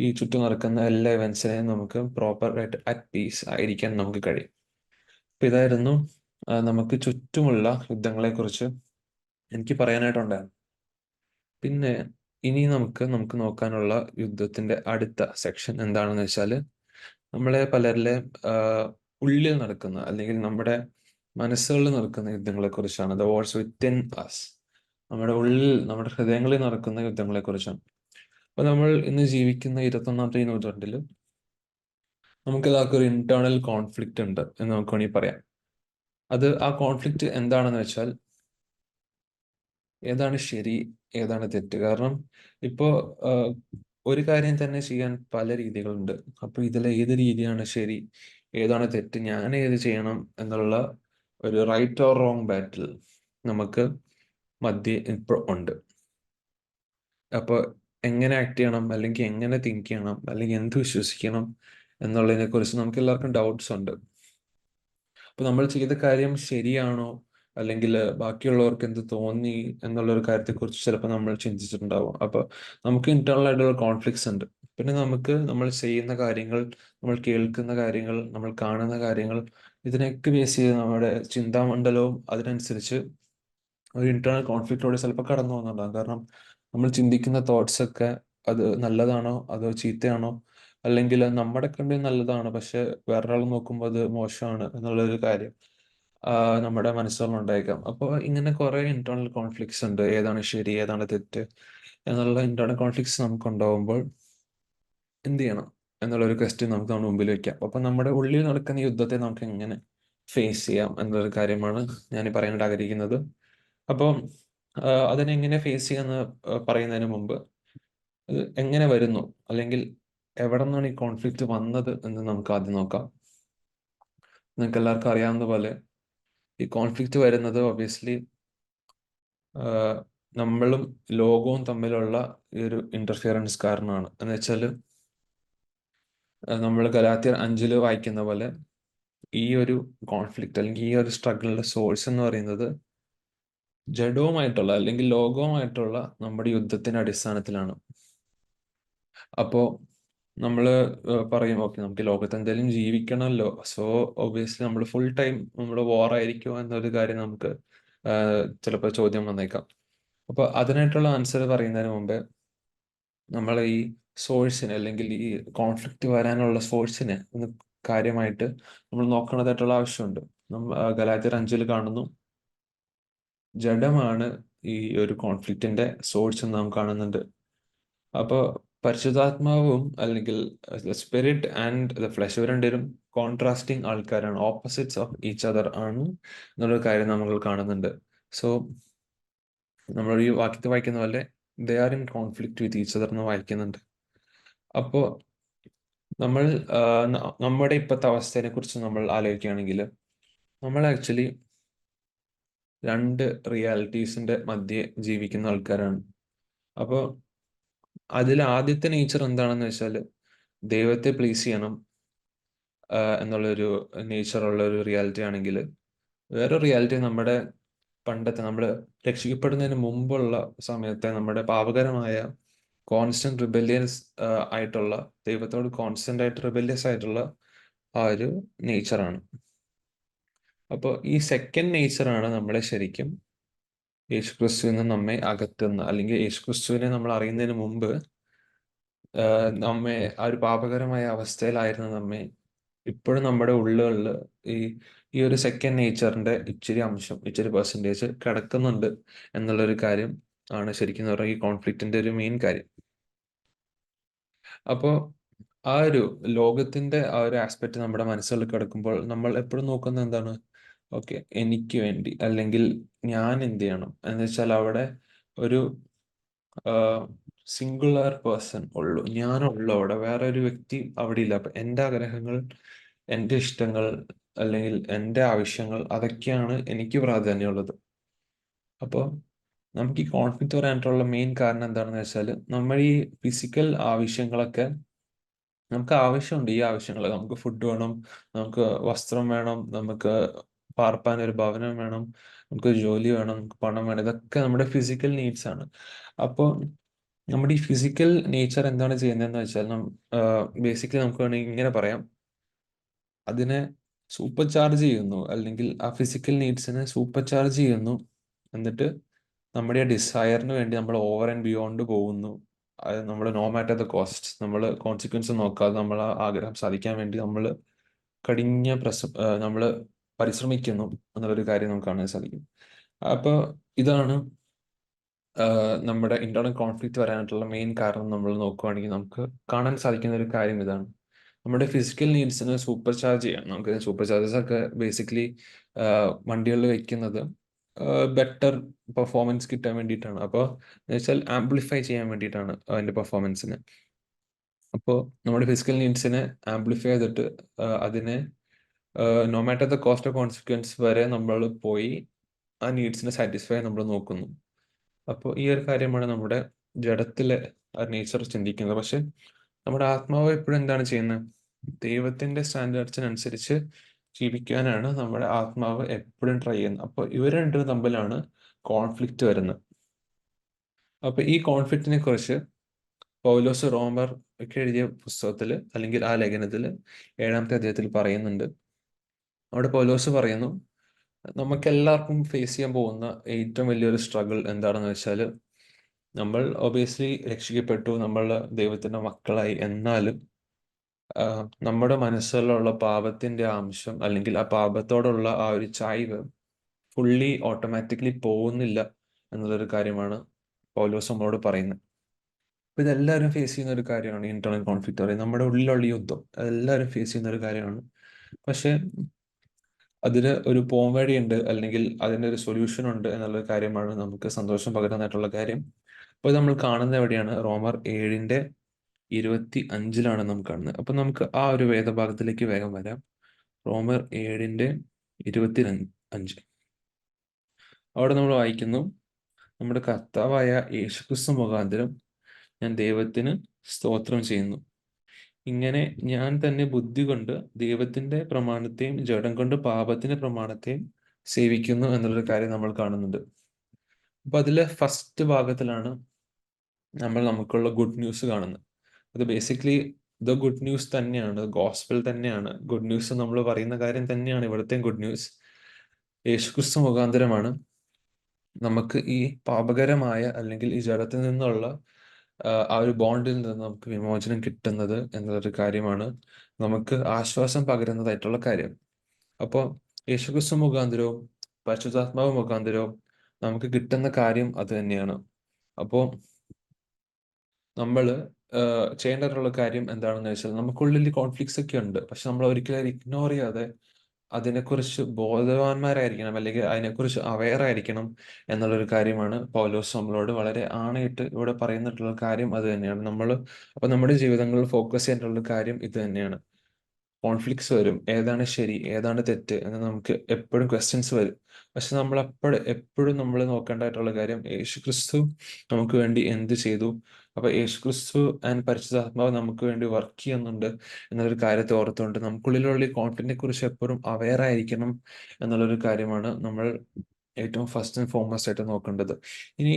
ഈ ചുറ്റും നടക്കുന്ന എല്ലാ ഇവൻസിനെയും നമുക്ക് പ്രോപ്പറായിട്ട് അറ്റ് പീസ് ആയിരിക്കാൻ നമുക്ക് കഴിയും. അപ്പൊ ഇതായിരുന്നു നമുക്ക് ചുറ്റുമുള്ള യുദ്ധങ്ങളെക്കുറിച്ച് എനിക്ക് പറയാനായിട്ടുണ്ടായിരുന്നു. പിന്നെ ഇനി നമുക്ക് നോക്കാനുള്ള യുദ്ധത്തിന്റെ അടുത്ത സെക്ഷൻ എന്താണെന്ന് വെച്ചാൽ, നമ്മളെ പലരിലെ ഉള്ളിൽ നടക്കുന്ന അല്ലെങ്കിൽ നമ്മുടെ മനസ്സുകളിൽ നടക്കുന്ന യുദ്ധങ്ങളെ കുറിച്ചാണ്. ദ വാർസ് വിത്തിൻ അസ്, നമ്മുടെ ഉള്ളിൽ, നമ്മുടെ ഹൃദയങ്ങളിൽ നടക്കുന്ന യുദ്ധങ്ങളെ കുറിച്ചാണ്. അപ്പൊ നമ്മൾ ഇന്ന് ജീവിക്കുന്ന 21ാമത്തെ നൂറ്റാണ്ടിൽ നമുക്ക് ഇതാക്കൊരു ഒരു ഇന്റേണൽ കോൺഫ്ലിക്റ്റ് ഉണ്ട് എന്ന് നമുക്ക് വേണമെങ്കിൽ പറയാം. ആ കോൺഫ്ലിക്റ്റ് എന്താണെന്ന് വെച്ചാൽ, ഏതാണ് ശരി, ഏതാണ് തെറ്റ്. കാരണം ഇപ്പോ ഒരു കാര്യം തന്നെ ചെയ്യാൻ പല രീതികളുണ്ട്. അപ്പൊ ഇതിലെ ഏത് രീതിയാണ് ശരി, ഏതാണ് തെറ്റ്, ഞാൻ ഏത് ചെയ്യണം എന്നുള്ള ഒരു റൈറ്റ് ഓർ റോങ് ബാറ്റിൽ നമുക്ക് മധ്യേ ഇപ്പോൾ ഉണ്ട്. അപ്പോൾ എങ്ങനെ ആക്ട് ചെയ്യണം, അല്ലെങ്കിൽ എങ്ങനെ തിങ്ക് ചെയ്യണം, അല്ലെങ്കിൽ എന്ത് വിശ്വസിക്കണം എന്നുള്ളതിനെ കുറിച്ച് നമുക്ക് എല്ലാവർക്കും ഡൗട്ട്സ് ഉണ്ട്. അപ്പൊ നമ്മൾ ചെയ്ത കാര്യം ശരിയാണോ, അല്ലെങ്കിൽ ബാക്കിയുള്ളവർക്ക് എന്ത് തോന്നി എന്നുള്ളൊരു കാര്യത്തെക്കുറിച്ച് ചിലപ്പോൾ നമ്മൾ ചിന്തിച്ചിട്ടുണ്ടാവും. അപ്പൊ നമുക്ക് ഇന്റേണൽ ആയിട്ടുള്ള കോൺഫ്ലിക്ട്സ് ഉണ്ട്. പിന്നെ നമ്മൾ ചെയ്യുന്ന കാര്യങ്ങൾ, നമ്മൾ കേൾക്കുന്ന കാര്യങ്ങൾ, നമ്മൾ കാണുന്ന കാര്യങ്ങൾ, ഇതിനൊക്കെ ബേസ് ചെയ്ത് നമ്മുടെ ചിന്താമണ്ഡലവും അതിനനുസരിച്ച് ഒരു ഇന്റേണൽ കോൺഫ്ലിക്റ്റിലൂടെ ചിലപ്പോൾ കടന്നു പോകുന്നുണ്ടാകും. കാരണം നമ്മൾ ചിന്തിക്കുന്ന തോട്ട്സ് ഒക്കെ അത് നല്ലതാണോ അതോ ചീത്തയാണോ, അല്ലെങ്കിൽ നമ്മുടെ കണ്ണിൽ നല്ലതാണ് പക്ഷെ വേറൊരാൾ നോക്കുമ്പോൾ അത് മോശമാണ് എന്നുള്ളൊരു കാര്യം നമ്മുടെ മനസ്സുകളിലുണ്ടായേക്കാം. അപ്പോൾ ഇങ്ങനെ കുറെ ഇന്റേണൽ കോൺഫ്ലിക്ട്സ് ഉണ്ട്. ഏതാണ് ശരി, ഏതാണ് തെറ്റ് എന്നുള്ള ഇന്റേണൽ കോൺഫ്ലിക്ട്സ് നമുക്ക് ഉണ്ടാവുമ്പോൾ എന്ത് ചെയ്യണം എന്നുള്ളൊരു ക്വസ്റ്റ്യൻ നമുക്ക് നമ്മുടെ മുമ്പിൽ വെക്കാം. അപ്പൊ നമ്മുടെ ഉള്ളിൽ നടക്കുന്ന യുദ്ധത്തെ നമുക്ക് എങ്ങനെ ഫേസ് ചെയ്യാം എന്നുള്ളൊരു കാര്യമാണ് ഞാൻ പറയാനായിട്ട് ആഗ്രഹിക്കുന്നത്. അപ്പോൾ അതിനെങ്ങനെ ഫേസ് ചെയ്യാന്ന് പറയുന്നതിന് മുമ്പ്, അത് എങ്ങനെ വരുന്നു, അല്ലെങ്കിൽ എവിടെ നിന്നാണ് ഈ കോൺഫ്ലിക്റ്റ് വന്നത് എന്ന് നമുക്ക് ആദ്യം നോക്കാം. നിങ്ങൾക്ക് എല്ലാവർക്കും അറിയാവുന്ന പോലെ ഈ കോൺഫ്ലിക്റ്റ് വരുന്നത് ഒബിയസ്ലി നമ്മളും ലോകവും തമ്മിലുള്ള ഈ ഒരു ഇന്റർഫിയറൻസ് കാരണമാണ്. എന്ന് വെച്ചാൽ നമ്മൾ ഗലാത്യർ 5 വായിക്കുന്ന പോലെ ഈ ഒരു കോൺഫ്ലിക്റ്റ് അല്ലെങ്കിൽ ഈ ഒരു സ്ട്രഗിളിന്റെ സോഴ്സ് എന്ന് പറയുന്നത് ജഡവുമായിട്ടുള്ള അല്ലെങ്കിൽ ലോകവുമായിട്ടുള്ള നമ്മുടെ യുദ്ധത്തിന്റെ അടിസ്ഥാനത്തിലാണ്. അപ്പോ നമ്മൾ പറയും, ഓക്കെ നമുക്ക് ലോകത്ത് എന്തെങ്കിലും ജീവിക്കണമല്ലോ, സോ ഒബിയസ്ലി നമ്മൾ ഫുൾ ടൈം നമ്മൾ വാർ ആയിരിക്കുമോ എന്നൊരു കാര്യം നമുക്ക് ചിലപ്പോൾ ചോദ്യം വന്നേക്കാം. അപ്പൊ അതിനായിട്ടുള്ള ആൻസർ പറയുന്നതിന് മുമ്പേ നമ്മൾ ഈ സോഴ്സിനെ, അല്ലെങ്കിൽ ഈ കോൺഫ്ലിക്റ്റ് വരാനുള്ള സോഴ്സിനെ ഒന്ന് കാര്യമായിട്ട് നമ്മൾ നോക്കേണ്ടതായിട്ടുള്ള ആവശ്യമുണ്ട്. ഗലാത്യർ 5 കാണുന്നു, ജഡമാണ് ഈ ഒരു കോൺഫ്ലിക്റ്റിന്റെ സോഴ്സ് എന്ന് നാം കാണുന്നുണ്ട്. അപ്പോൾ പരിശുദ്ധാത്മാവും അല്ലെങ്കിൽ സ്പിരിറ്റ് ആൻഡ് ദ ഫ്ലഷ് രണ്ടുപേരും കോൺട്രാസ്റ്റിംഗ് ആൾക്കാരാണ്, ഓപ്പോസിറ്റ്സ് ഓഫ് ഈച്ച് അതർ ആണ് എന്നുള്ള കാര്യം നമ്മൾ കാണുന്നുണ്ട്. സോ നമ്മൾ ഈ വാക്യത്തെ വായിക്കുന്ന പോലെ they are in conflict with each other എന്ന് വായിക്കുന്നുണ്ട്. അപ്പോൾ നമ്മൾ നമ്മുടെ ഇപ്പോഴത്തെ അവസ്ഥയെ കുറിച്ച് നമ്മൾ ആലോചിക്കുകയാണെങ്കിൽ, നമ്മൾ ആക്ച്വലി 2 റിയാലിറ്റീസിന്റെ മധ്യേ ജീവിക്കുന്ന ആൾക്കാരാണ്. അപ്പോൾ അതിൽ ആദ്യത്തെ നേച്ചർ എന്താണെന്ന് വെച്ചാൽ ദൈവത്തെ പ്ലീസ് ചെയ്യണം എന്നുള്ളൊരു നേച്ചറുള്ള ഒരു റിയാലിറ്റി ആണെങ്കിൽ, വേറൊരു റിയാലിറ്റി നമ്മുടെ പണ്ടത്തെ നമ്മൾ രക്ഷിക്കപ്പെടുന്നതിന് മുമ്പുള്ള സമയത്തെ നമ്മുടെ പാപകരമായ കോൺസ്റ്റന്റ് റിബല്യസ് ആയിട്ടുള്ള, ദൈവത്തോട് കോൺസ്റ്റന്റ് ആയിട്ട് റിബല്യസ് ആയിട്ടുള്ള ആ ഒരു നേച്ചറാണ്. അപ്പോൾ ഈ സെക്കൻഡ് നേച്ചറാണ് നമ്മളെ ശരിക്കും യേശുക്രിസ്തുവിൽ നിന്ന് നമ്മെ അകറ്റുന്ന, അല്ലെങ്കിൽ യേശുക്രിസ്തുവിനെ നമ്മൾ അറിയുന്നതിന് മുമ്പ് നമ്മെ ആ ഒരു പാപകരമായ അവസ്ഥയിലായിരുന്ന നമ്മെ ഇപ്പോഴും നമ്മുടെ ഉള്ളുകളിൽ ഈ ഈ ഒരു സെക്കൻഡ് നേച്ചറിന്റെ ഇച്ചിരി അംശം, ഇച്ചിരി പെർസെൻറ്റേജ് കിടക്കുന്നുണ്ട് എന്നുള്ളൊരു കാര്യം ആണ് ശരിക്കും പറഞ്ഞാൽ ഈ കോൺഫ്ലിക്റ്റിന്റെ ഒരു മെയിൻ കാര്യം. അപ്പോൾ ആ ഒരു ലോകത്തിന്റെ ആ ഒരു ആസ്പെക്ട് നമ്മുടെ മനസ്സുകളിൽ കിടക്കുമ്പോൾ നമ്മൾ എപ്പോഴും നോക്കുന്നത് എന്താണ്? ഓക്കെ, എനിക്ക് വേണ്ടി, അല്ലെങ്കിൽ ഞാൻ എന്ത് ചെയ്യണം എന്ന് വെച്ചാൽ അവിടെ ഒരു സിംഗുലർ പേഴ്സൺ ഉള്ളൂ, ഞാനുള്ളൂ അവിടെ, വേറെ ഒരു വ്യക്തി അവിടെ ഇല്ല. അപ്പൊ എൻ്റെ ആഗ്രഹങ്ങൾ, എൻ്റെ ഇഷ്ടങ്ങൾ, അല്ലെങ്കിൽ എൻ്റെ ആവശ്യങ്ങൾ, അതൊക്കെയാണ് എനിക്ക് പ്രാധാന്യമുള്ളത്. അപ്പോൾ നമുക്ക് ഈ കോൺഫ്ലിക്റ്റ് വരാനായിട്ടുള്ള മെയിൻ കാരണം എന്താണെന്ന് വെച്ചാൽ, നമ്മൾ ഈ ഫിസിക്കൽ ആവശ്യങ്ങളൊക്കെ, നമുക്ക് ആവശ്യമുണ്ട് ഈ ആവശ്യങ്ങൾ. നമുക്ക് ഫുഡ് വേണം, നമുക്ക് വസ്ത്രം വേണം, നമുക്ക് പാർപ്പാൻ ഒരു ഭവനം വേണം, നമുക്ക് ജോലി വേണം, നമുക്ക് പണം വേണം, ഇതൊക്കെ നമ്മുടെ ഫിസിക്കൽ നീഡ്സ് ആണ്. അപ്പോൾ നമ്മുടെ ഈ ഫിസിക്കൽ നേച്ചർ എന്താണ് ചെയ്യുന്നതെന്ന് വെച്ചാൽ, ബേസിക്കലി നമുക്ക് വേണമെങ്കിൽ ഇങ്ങനെ പറയാം, അതിനെ സൂപ്പർ ചാർജ് ചെയ്യുന്നു, അല്ലെങ്കിൽ ആ ഫിസിക്കൽ നീഡ്സിനെ സൂപ്പർ ചാർജ് ചെയ്യുന്നു. എന്നിട്ട് നമ്മുടെ ആ ഡിസയറിന് വേണ്ടി നമ്മൾ ഓവർ ആൻഡ് ബിയോണ്ട് പോകുന്നു. അത് നമ്മൾ നോ മാറ്റർ ദ കോസ്റ്റ്, നമ്മൾ കോൺസിക്വൻസ് നോക്കാതെ നമ്മൾ ആ ആഗ്രഹം സാധിക്കാൻ വേണ്ടി നമ്മൾ നമ്മൾ പരിശ്രമിക്കുന്നു എന്നുള്ളൊരു കാര്യം നമുക്ക് കാണാൻ സാധിക്കും. അപ്പോൾ ഇതാണ് നമ്മുടെ ഇന്റേണൽ കോൺഫ്ലിക്റ്റ് വരാനായിട്ടുള്ള മെയിൻ കാരണം. നമ്മൾ നോക്കുകയാണെങ്കിൽ നമുക്ക് കാണാൻ സാധിക്കുന്ന ഒരു കാര്യം ഇതാണ്: നമ്മുടെ ഫിസിക്കൽ നീഡ്സിന് സൂപ്പർ ചാർജ് ചെയ്യാം. നമുക്ക് സൂപ്പർ ചാർജസ് ഒക്കെ ബേസിക്കലി വണ്ടികളിൽ വെക്കുന്നത് ബെറ്റർ പെർഫോമൻസ് കിട്ടാൻ വേണ്ടിയിട്ടാണ്. അപ്പോൾ എന്ന് വെച്ചാൽ ആംപ്ലിഫൈ ചെയ്യാൻ വേണ്ടിയിട്ടാണ് അതിൻ്റെ പെർഫോമൻസിന്. അപ്പോൾ നമ്മുടെ ഫിസിക്കൽ നീഡ്സിനെ ആംപ്ലിഫൈ ചെയ്തിട്ട് അതിനെ no matter the cost of consequence വരെ നമ്മൾ പോയി ആ നീഡ്സിനെ സാറ്റിസ്ഫൈ നമ്മൾ നോക്കുന്നു. അപ്പോൾ ഈ ഒരു കാര്യമാണ് നമ്മുടെ ജഡത്തിലെ നേച്ചർ ചിന്തിക്കുന്നത്. പക്ഷെ നമ്മുടെ ആത്മാവ് എപ്പോഴും എന്താണ് ചെയ്യുന്നത്? ദൈവത്തിന്റെ സ്റ്റാൻഡേർഡ്സിനനുസരിച്ച് ജീവിക്കാനാണ് നമ്മുടെ ആത്മാവ് എപ്പോഴും ട്രൈ ചെയ്യുന്നത്. അപ്പോൾ ഇവർ രണ്ടും തമ്മിലാണ് കോൺഫ്ലിക്റ്റ് വരുന്നത്. അപ്പൊ ഈ കോൺഫ്ലിക്റ്റിനെ കുറിച്ച് പൗലോസ് റോമർ ഒക്കെ എഴുതിയ പുസ്തകത്തിൽ, അല്ലെങ്കിൽ ആ ലേഖനത്തിൽ 7-ാമത്തെ അധ്യായത്തിൽ പറയുന്നുണ്ട്. അവിടെ പൗലോസ് പറയുന്നു, നമുക്കെല്ലാവർക്കും ഫേസ് ചെയ്യാൻ പോകുന്ന ഏറ്റവും വലിയൊരു സ്ട്രഗിൾ എന്താണെന്ന് വെച്ചാൽ, നമ്മൾ ഒബിയസ്ലി രക്ഷിക്കപ്പെട്ടു, നമ്മൾ ദൈവത്തിന്റെ മക്കളായി, എന്നാലും നമ്മുടെ മനസ്സിലുള്ള പാപത്തിന്റെ അംശം, അല്ലെങ്കിൽ ആ പാപത്തോടുള്ള ആ ഒരു ചായ്വ് ഫുള്ളി ഓട്ടോമാറ്റിക്കലി പോകുന്നില്ല എന്നുള്ളൊരു കാര്യമാണ് പൗലോസ് നമ്മളോട് പറയുന്നത്. അപ്പൊ ഇതെല്ലാവരും ഫേസ് ചെയ്യുന്ന ഒരു കാര്യമാണ് ഇന്റേണൽ കോൺഫ്ലിക്റ്റ് പറയുന്നത്. നമ്മുടെ ഉള്ളിലുള്ള യുദ്ധം അതെല്ലാവരും ഫേസ് ചെയ്യുന്ന ഒരു കാര്യമാണ്. പക്ഷെ അതിന് ഒരു പോംവഴിയുണ്ട്, അല്ലെങ്കിൽ അതിൻ്റെ ഒരു സൊല്യൂഷൻ ഉണ്ട് എന്നുള്ള കാര്യമാണ് നമുക്ക് സന്തോഷം പകരുന്നതായിട്ടുള്ള കാര്യം. അപ്പോൾ നമ്മൾ കാണുന്നത് എവിടെയാണ്? റോമർ 7:25 നമുക്ക് കാണുന്നത്. അപ്പൊ നമുക്ക് ആ ഒരു വേദഭാഗത്തിലേക്ക് വേഗം വരാം. റോമർ 7:25. അവിടെ നമ്മൾ വായിക്കുന്നു, നമ്മുടെ കർത്താവായ യേശുക്രിസ്തു മുഖാന്തരം ഞാൻ ദൈവത്തിന് സ്തോത്രം ചെയ്യുന്നു. ഇങ്ങനെ ഞാൻ തന്നെ ബുദ്ധി കൊണ്ട് ദൈവത്തിന്റെ പ്രമാണത്തെയും ജഡം കൊണ്ട് പാപത്തിന്റെ പ്രമാണത്തെയും സേവിക്കുന്നു എന്നുള്ളൊരു കാര്യം നമ്മൾ കാണുന്നുണ്ട്. അപ്പൊ അതിലെ ഫസ്റ്റ് ഭാഗത്തിലാണ് നമ്മൾ നമുക്കുള്ള ഗുഡ് ന്യൂസ് കാണുന്നത്. അത് ബേസിക്കലി ദ ഗുഡ് ന്യൂസ് തന്നെയാണ്, ഗോസ്പൽ തന്നെയാണ്. ഗുഡ് ന്യൂസ് നമ്മൾ പറയുന്ന കാര്യം തന്നെയാണ് ഇവിടുത്തെ ഗുഡ് ന്യൂസ്. യേശുക്രിസ്തു മുഖാന്തരമാണ് നമുക്ക് ഈ പാപകരമായ, അല്ലെങ്കിൽ ഈ ജഡത്തിൽ നിന്നുള്ള ആ ഒരു ബോണ്ടിൽ നിന്ന് നമുക്ക് വിമോചനം കിട്ടുന്നത് എന്നൊരു കാര്യമാണ് നമുക്ക് ആശ്വാസം പകരുന്നതായിട്ടുള്ള കാര്യം. അപ്പോൾ യേശുക്രിസ്തു മുഖാന്തരവും പരിശുദ്ധാത്മാവ് മുഖാന്തരവും നമുക്ക് കിട്ടുന്ന കാര്യം അത് തന്നെയാണ്. അപ്പോൾ നമ്മൾ ചെയ്യേണ്ടതായിട്ടുള്ള കാര്യം എന്താണെന്ന് വെച്ചാൽ, നമുക്കുള്ളിൽ കോൺഫ്ലിക്ട്സ് ഒക്കെ ഉണ്ട്, പക്ഷെ നമ്മൾ ഒരിക്കലും ഇഗ്നോർ ചെയ്യാതെ അതിനെക്കുറിച്ച് ബോധവാന്മാരായിരിക്കണം, അല്ലെങ്കിൽ അതിനെക്കുറിച്ച് അവെയർ ആയിരിക്കണം എന്നുള്ളൊരു കാര്യമാണ് പൗലോസ് നമ്മളോട് വളരെ ആണയിട്ട് ഇവിടെ പറയുന്നിട്ടുള്ള കാര്യം അത് തന്നെയാണ്. അപ്പൊ നമ്മുടെ ജീവിതങ്ങളിൽ ഫോക്കസ് ചെയ്യേണ്ടുള്ള കാര്യം ഇത് തന്നെയാണ്. കോൺഫ്ലിക്ട്സ് വരും, ഏതാണ് ശരി ഏതാണ് തെറ്റ് എന്ന് നമുക്ക് എപ്പോഴും ക്വസ്റ്റ്യൻസ് വരും. പക്ഷെ നമ്മൾ എപ്പോഴും നമ്മൾ നോക്കേണ്ടതായിട്ടുള്ള കാര്യം, യേശു ക്രിസ്തു നമുക്ക് വേണ്ടി എന്ത് ചെയ്തു, അപ്പൊ യേശു ക്രിസ്തു ആൻഡ് പരിശുദ്ധാത്മാവ് നമുക്ക് വേണ്ടി വർക്ക് ചെയ്യുന്നുണ്ട് എന്നുള്ളൊരു കാര്യത്തെ ഓർത്തുകൊണ്ട് നമുക്കുള്ളിലുള്ള ഈ കോൺഫ്ലിക്റ്റിനെ കുറിച്ച് എപ്പോഴും അവെയർ ആയിരിക്കണം എന്നുള്ളൊരു കാര്യമാണ് നമ്മൾ ഏറ്റവും ഫസ്റ്റ് ആൻഡ് ഫോർമോസ്റ്റ് ആയിട്ട് നോക്കേണ്ടത്. ഇനി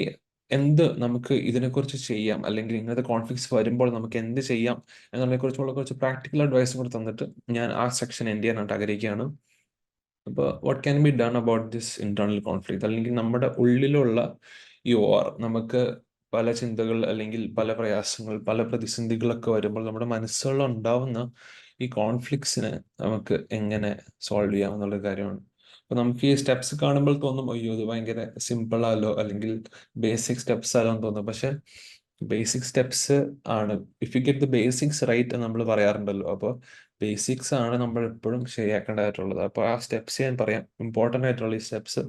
എന്ത് നമുക്ക് ഇതിനെക്കുറിച്ച് ചെയ്യാം, അല്ലെങ്കിൽ ഇങ്ങനത്തെ കോൺഫ്ലിക്ട്സ് വരുമ്പോൾ നമുക്ക് എന്ത് ചെയ്യാം എന്നതിനെക്കുറിച്ചുള്ള കുറച്ച് പ്രാക്ടിക്കൽ അഡ്വൈസും കൂടെ തന്നിട്ട് ഞാൻ ആ സെക്ഷൻ എൻഡ് ചെയ്യാനായിട്ട് ആഗ്രഹിക്കുകയാണ്. അപ്പോൾ what can be done about this internal conflict, അല്ലെങ്കിൽ നമ്മുടെ ഉള്ളിലുള്ള ഈ വാർ, നമുക്ക് പല ചിന്തകൾ അല്ലെങ്കിൽ പല പ്രയാസങ്ങൾ, പല പ്രതിസന്ധികളൊക്കെ വരുമ്പോൾ നമ്മുടെ മനസ്സുകളിൽ ഉണ്ടാവുന്ന ഈ കോൺഫ്ലിക്ട്സിനെ നമുക്ക് എങ്ങനെ സോൾവ് ചെയ്യാം എന്നുള്ള കാര്യമാണ്. അപ്പൊ നമുക്ക് ഈ സ്റ്റെപ്സ് കാണുമ്പോൾ തോന്നും, അയ്യോ ഇത് ഭയങ്കര സിമ്പിൾ ആലോ, അല്ലെങ്കിൽ ബേസിക് സ്റ്റെപ്സ് ആലോ എന്ന് തോന്നും. പക്ഷെ ബേസിക് സ്റ്റെപ്സ് ആണ്, if you get the basics right എന്ന് നമ്മൾ പറയാറുണ്ടല്ലോ. അപ്പോൾ ബേസിക്സ് ആണ് നമ്മൾ എപ്പോഴും ശരിയാക്കേണ്ടതായിട്ടുള്ളത്. അപ്പോൾ ആ സ്റ്റെപ്സ് ഞാൻ പറയാം. ഇമ്പോർട്ടൻ്റ് ആയിട്ടുള്ള ഈ സ്റ്റെപ്സ്,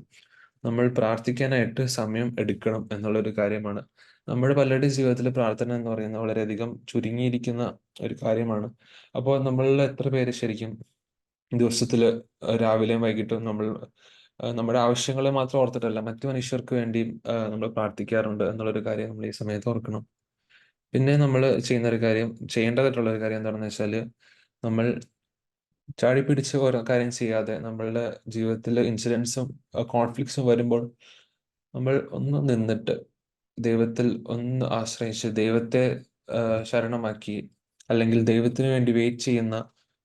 നമ്മൾ പ്രാർത്ഥിക്കാനായിട്ട് സമയം എടുക്കണം എന്നുള്ളൊരു കാര്യമാണ്. നമ്മുടെ പലരുടെയും ജീവിതത്തിൽ പ്രാർത്ഥന എന്ന് പറയുന്നത് വളരെയധികം ചുരുങ്ങിയിരിക്കുന്ന ഒരു കാര്യമാണ്. അപ്പോൾ നമ്മളിൽ എത്ര പേര് ശരിക്കും ദിവസത്തിൽ രാവിലെയും വൈകിട്ടും നമ്മൾ നമ്മുടെ ആവശ്യങ്ങളെ മാത്രം ഓർത്തിട്ടല്ല, മറ്റു മനുഷ്യർക്ക് വേണ്ടിയും നമ്മൾ പ്രാർത്ഥിക്കാറുണ്ട് എന്നുള്ളൊരു കാര്യം നമ്മൾ ഈ സമയത്ത് ഓർക്കണം. പിന്നെ നമ്മൾ ചെയ്യേണ്ടതായിട്ടുള്ള ഒരു കാര്യം എന്താണെന്ന് വെച്ചാൽ, നമ്മൾ ചാടി പിടിച്ച് ഓരോ കാര്യം ചെയ്യാതെ നമ്മളുടെ ജീവിതത്തിൽ ഇൻസിഡൻസും കോൺഫ്ലിക്ട്സും വരുമ്പോൾ നമ്മൾ ഒന്ന് നിന്നിട്ട് ദൈവത്തിൽ ഒന്ന് ആശ്രയിച്ച് ദൈവത്തെ ശരണമാക്കി, അല്ലെങ്കിൽ ദൈവത്തിന് വേണ്ടി വെയിറ്റ് ചെയ്യുന്ന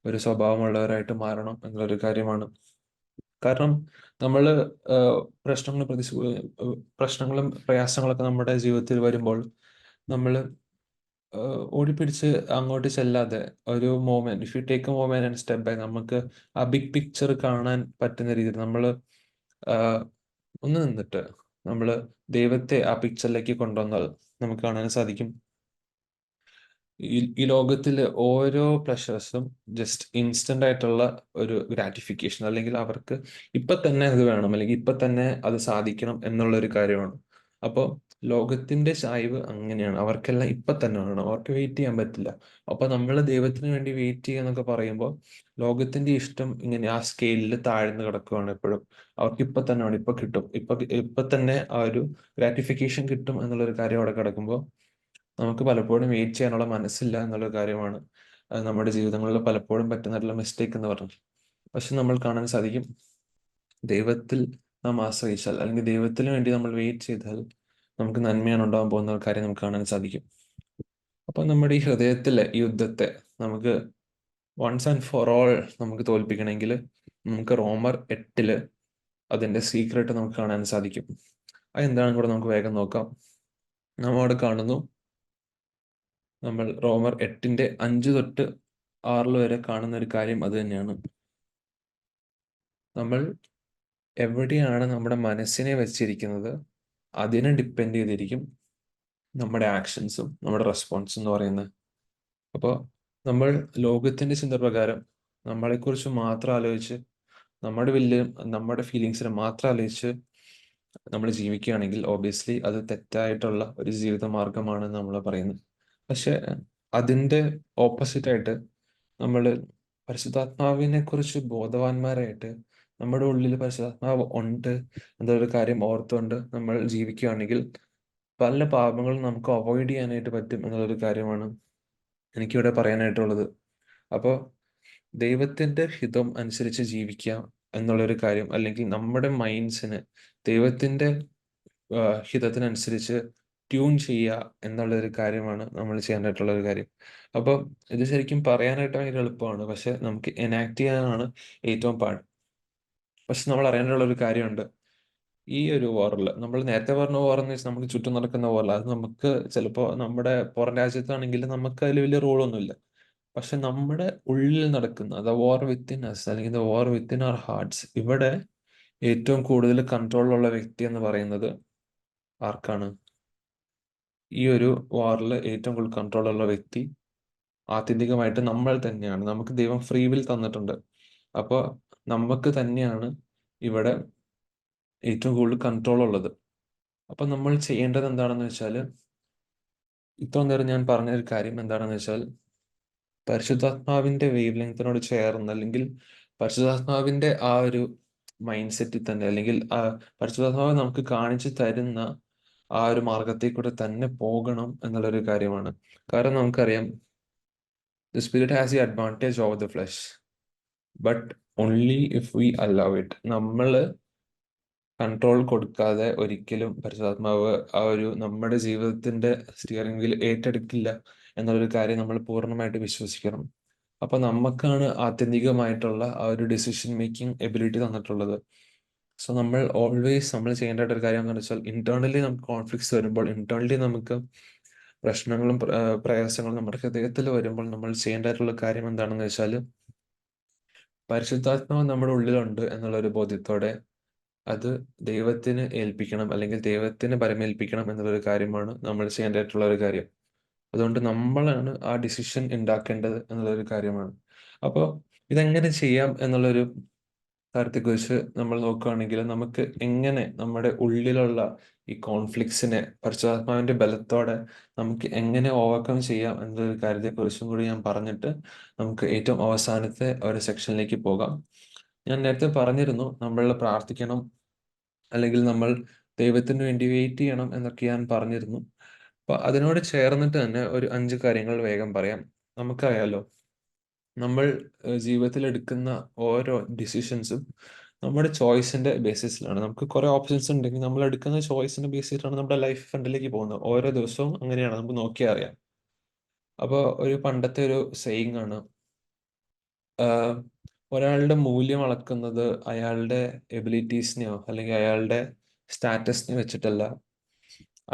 ഒരു സ്വഭാവമുള്ളവരായിട്ട് മാറണം എന്നുള്ളൊരു കാര്യമാണ്. കാരണം നമ്മൾ പ്രശ്നങ്ങളും പ്രശ്നങ്ങളും പ്രയാസങ്ങളൊക്കെ നമ്മുടെ ജീവിതത്തിൽ വരുമ്പോൾ നമ്മൾ ഓടിപ്പിടിച്ച് അങ്ങോട്ട് ചെല്ലാതെ ഒരു moment, if you take A moment and step back, നമുക്ക് ആ ബിഗ് പിക്ചർ കാണാൻ പറ്റുന്ന രീതിയിൽ നമ്മൾ ഒന്ന് നിന്നിട്ട് നമ്മൾ ദൈവത്തെ ആ പിക്ചറിലേക്ക് കൊണ്ടുവന്നാൽ നമുക്ക് കാണാൻ സാധിക്കും, ഈ ലോകത്തിലെ ഓരോ പ്ലഷേഴ്സും ജസ്റ്റ് ഇൻസ്റ്റന്റ് ആയിട്ടുള്ള ഒരു ഗ്രാറ്റിഫിക്കേഷൻ, അല്ലെങ്കിൽ അവർക്ക് ഇപ്പൊ തന്നെ അത് വേണം, അല്ലെങ്കിൽ ഇപ്പൊ തന്നെ അത് സാധിക്കണം എന്നുള്ള ഒരു കാര്യമാണ്. അപ്പോൾ ലോകത്തിന്റെ ചായ്വ് അങ്ങനെയാണ്, അവർക്കെല്ലാം ഇപ്പൊ തന്നെ വേണം, അവർക്ക് വെയിറ്റ് ചെയ്യാൻ പറ്റില്ല. അപ്പൊ നമ്മൾ ദൈവത്തിന് വേണ്ടി വെയിറ്റ് ചെയ്യുക എന്നൊക്കെ പറയുമ്പോൾ ലോകത്തിന്റെ ഇഷ്ടം ഇങ്ങനെ ആ സ്കെയിലിൽ താഴ്ന്നു കിടക്കുകയാണ് എപ്പോഴും. അവർക്ക് ഇപ്പൊ തന്നെ വേണം, ഇപ്പൊ കിട്ടും, ഇപ്പൊ തന്നെ ആ ഒരു ഗ്രാറ്റിഫിക്കേഷൻ കിട്ടും എന്നുള്ള ഒരു കാര്യം അവിടെ കിടക്കുമ്പോൾ നമുക്ക് പലപ്പോഴും വെയിറ്റ് ചെയ്യാനുള്ള മനസ്സില്ല എന്നുള്ള കാര്യമാണ് നമ്മുടെ ജീവിതങ്ങളിൽ പലപ്പോഴും പറ്റുന്നതായിട്ടുള്ള മിസ്റ്റേക്ക് എന്ന് പറഞ്ഞത്. പക്ഷെ നമ്മൾ കാണാൻ സാധിക്കും, ദൈവത്തിൽ നാം ആശ്രയിച്ചാൽ, അല്ലെങ്കിൽ ദൈവത്തിന് വേണ്ടി നമ്മൾ വെയിറ്റ് ചെയ്താൽ നമുക്ക് നന്മയാണ് ഉണ്ടാകാൻ പോകുന്ന കാര്യം നമുക്ക് കാണാൻ സാധിക്കും. അപ്പൊ നമ്മുടെ ഈ ഹൃദയത്തിലെ ഈ യുദ്ധത്തെ നമുക്ക് വൺസ് ആൻഡ് ഫോർ ഓൾ നമുക്ക് തോൽപ്പിക്കണമെങ്കിൽ നമുക്ക് റോമർ 8 അതിന്റെ സീക്രട്ട് നമുക്ക് കാണാൻ സാധിക്കും. അതെന്താണെന്ന് കൂടെ നമുക്ക് വേഗം നോക്കാം. നാം അവിടെ കാണുന്നു, നമ്മൾ റോമർ 8 5 തൊട്ട് 6 വരെ കാണുന്ന ഒരു കാര്യം അത് തന്നെയാണ്. നമ്മൾ എവിടെയാണ് നമ്മുടെ മനസ്സിനെ വെച്ചിരിക്കുന്നത് അതിനെ ഡിപ്പെൻഡ് ചെയ്തിരിക്കും നമ്മുടെ ആക്ഷൻസും നമ്മുടെ റെസ്പോൺസും എന്ന് പറയുന്നത്. അപ്പോൾ നമ്മൾ ലോകത്തിന്റെ ചിന്ത പ്രകാരം നമ്മളെക്കുറിച്ച് മാത്രം ആലോചിച്ച്, നമ്മുടെ ഫീലിങ്സിനെ മാത്രം ആലോചിച്ച് നമ്മൾ ജീവിക്കുകയാണെങ്കിൽ ഓബിയസ്ലി അത് തെറ്റായിട്ടുള്ള ഒരു ജീവിത മാർഗമാണ് നമ്മൾ പറയുന്നത്. പക്ഷെ അതിൻ്റെ ഓപ്പോസിറ്റ് ആയിട്ട് നമ്മൾ പരിശുദ്ധാത്മാവിനെ കുറിച്ച് ബോധവാന്മാരായിട്ട്, നമ്മുടെ ഉള്ളിൽ പരിശുദ്ധാത്മാവ് ഉണ്ട് എന്നൊരു കാര്യം ഓർത്തുകൊണ്ട് നമ്മൾ ജീവിക്കുകയാണെങ്കിൽ പല പാപങ്ങളും നമുക്ക് അവോയ്ഡ് ചെയ്യാനായിട്ട് പറ്റും എന്നുള്ളൊരു കാര്യമാണ് എനിക്കിവിടെ പറയാനായിട്ടുള്ളത്. അപ്പോൾ ദൈവത്തിന്റെ ഹിതം അനുസരിച്ച് ജീവിക്കുക എന്നുള്ളൊരു കാര്യം, അല്ലെങ്കിൽ നമ്മുടെ മൈൻഡ്സിന് ദൈവത്തിന്റെ ഹിതത്തിനനുസരിച്ച് ട്യൂൺ ചെയ്യുക എന്നുള്ളൊരു കാര്യമാണ് നമ്മൾ ചെയ്യാനായിട്ടുള്ള ഒരു കാര്യം. അപ്പോൾ ഇത് ശരിക്കും പറയാനായിട്ട് ഭയങ്കര എളുപ്പമാണ്, പക്ഷെ നമുക്ക് എനാക്ട് ചെയ്യാനാണ് ഏറ്റവും പാട്. പക്ഷെ നമ്മൾ അറിയാനുള്ള ഒരു കാര്യമുണ്ട്, ഈ ഒരു വാറിൽ നമ്മൾ നേരത്തെ പറഞ്ഞ വാർ എന്ന് വെച്ചാൽ നമുക്ക് ചുറ്റും നടക്കുന്ന വാറിൽ, അത് നമുക്ക് ചിലപ്പോൾ നമ്മുടെ പുറം രാജ്യത്താണെങ്കിൽ നമുക്ക് അതിൽ വലിയ റോളൊന്നുമില്ല. പക്ഷെ നമ്മുടെ ഉള്ളിൽ നടക്കുന്ന ദ വാർ വിത്തിൻ അസ്, അല്ലെങ്കിൽ the war within our hearts, ഇവിടെ ഏറ്റവും കൂടുതൽ കൺട്രോളിലുള്ള വ്യക്തി എന്ന് പറയുന്നത് ആർക്കാണ്? ഈ ഒരു വാറിൽ ഏറ്റവും കൂടുതൽ കൺട്രോളുള്ള വ്യക്തി ആത്യന്തികമായിട്ട് നമ്മൾ തന്നെയാണ്. നമുക്ക് ദൈവം ഫ്രീ വിൽ തന്നിട്ടുണ്ട്. അപ്പോൾ നമുക്ക് തന്നെയാണ് ഇവിടെ ഏറ്റവും കൂടുതൽ കൺട്രോൾ ഉള്ളത്. അപ്പൊ നമ്മൾ ചെയ്യേണ്ടത് എന്താണെന്ന് വെച്ചാൽ, ഇത്ര നേരം ഞാൻ പറഞ്ഞൊരു കാര്യം എന്താണെന്ന് വെച്ചാൽ, പരിശുദ്ധാത്മാവിന്റെ വേവ് ലെങ്തിനോട് ചേർന്ന്, അല്ലെങ്കിൽ പരിശുദ്ധാത്മാവിന്റെ ആ ഒരു മൈൻഡ് സെറ്റിൽ തന്നെ, അല്ലെങ്കിൽ ആ പരിശുദ്ധാത്മാവ് നമുക്ക് കാണിച്ചു തരുന്ന ആ ഒരു മാർഗത്തിൽ കൂടെ തന്നെ പോകണം എന്നുള്ളൊരു കാര്യമാണ്. കാരണം നമുക്കറിയാം, the spirit has the advantage over the flush, but only if we allow it. നമ്മൾ കൺട്രോൾ കൊടുക്കാതെ ഒരിക്കലും പരിശുദ്ധാത്മാവ് ആ ഒരു നമ്മുടെ ജീവിതത്തിന്റെ സ്റ്റിയറിംഗ് വീൽ ഏറ്റെടുക്കില്ല എന്നുള്ളൊരു കാര്യം നമ്മൾ പൂർണ്ണമായിട്ട് വിശ്വസിക്കണം. അപ്പൊ നമുക്കാണ് ആത്യന്തികമായിട്ടുള്ള ആ ഒരു ഡിസിഷൻ മേക്കിംഗ് എബിലിറ്റി തന്നിട്ടുള്ളത്. സോ നമ്മൾ ചെയ്യേണ്ട ഒരു കാര്യം എന്ന് വെച്ചാൽ, ഇന്റേർണലി നമുക്ക് കോൺഫ്ലിക്ട്സ് വരുമ്പോൾ, ഇന്റേർണലി നമുക്ക് പ്രശ്നങ്ങളും പ്രയാസങ്ങളും നമ്മുടെ ഹൃദയത്തിൽ വരുമ്പോൾ, നമ്മൾ ചെയ്യേണ്ടതായിട്ടുള്ള കാര്യം എന്താണെന്ന് വെച്ചാൽ, പരിശുദ്ധാത്മാവ് നമ്മുടെ ഉള്ളിലുണ്ട് എന്നുള്ള ഒരു ബോധ്യത്തോടെ അത് ദൈവത്തിന് ഏൽപ്പിക്കണം, അല്ലെങ്കിൽ ദൈവത്തിന് പരമേൽപ്പിക്കണം എന്നുള്ളൊരു കാര്യമാണ് നമ്മൾ ചെയ്യേണ്ടതായിട്ടുള്ള ഒരു കാര്യം. അതുകൊണ്ട് നമ്മളാണ് ആ ഡിസിഷൻ ഉണ്ടാക്കേണ്ടത് എന്നുള്ളൊരു കാര്യമാണ്. അപ്പോൾ ഇതെങ്ങനെ ചെയ്യാം എന്നുള്ളൊരു കാര്യത്തെക്കുറിച്ച് നമ്മൾ നോക്കുകയാണെങ്കിൽ, നമുക്ക് എങ്ങനെ നമ്മുടെ ഉള്ളിലുള്ള ഈ കോൺഫ്ലിക്ട്സിനെ പരിശുദ്ധാത്മാവിന്റെ ബലത്തോടെ നമുക്ക് എങ്ങനെ ഓവർകം ചെയ്യാം എന്നൊരു കാര്യത്തെക്കുറിച്ചും കൂടി ഞാൻ പറഞ്ഞിട്ട് നമുക്ക് ഏറ്റവും അവസാനത്തെ ഒരു സെക്ഷനിലേക്ക് പോകാം. ഞാൻ നേരത്തെ പറഞ്ഞിരുന്നു, നമ്മൾ പ്രാർത്ഥിക്കണം, അല്ലെങ്കിൽ നമ്മൾ ദൈവത്തിന് വേണ്ടി വെയിറ്റ് ചെയ്യണം എന്നൊക്കെ ഞാൻ പറഞ്ഞിരുന്നു. അപ്പൊ അതിനോട് ചേർന്നിട്ട് തന്നെ ഒരു 5 കാര്യങ്ങൾ വേഗം പറയാം. നമുക്കറിയാലോ, നമ്മൾ ജീവിതത്തിൽ എടുക്കുന്ന ഓരോ ഡിസിഷൻസും നമ്മുടെ ചോയ്സിന്റെ ബേസിസിലാണ്. നമുക്ക് കുറെ ഓപ്ഷൻസ് ഉണ്ടെങ്കിൽ നമ്മൾ എടുക്കുന്ന ചോയ്സിന്റെ ബേസിസിലാണ് നമ്മുടെ ലൈഫ് ഫ്രണ്ടിലേക്ക് പോകുന്നത്. ഓരോ ദിവസവും അങ്ങനെയാണ്, നമുക്ക് നോക്കിയാൽ അറിയാം. അപ്പോൾ ഒരു പണ്ടത്തെ ഒരു സെയിങ് ആണ്, ആഹ് ഒരാളുടെ മൂല്യം അളക്കുന്നത് അയാളുടെ എബിലിറ്റീസിനെയോ അല്ലെങ്കിൽ അയാളുടെ സ്റ്റാറ്റസിനെ വെച്ചിട്ടല്ല,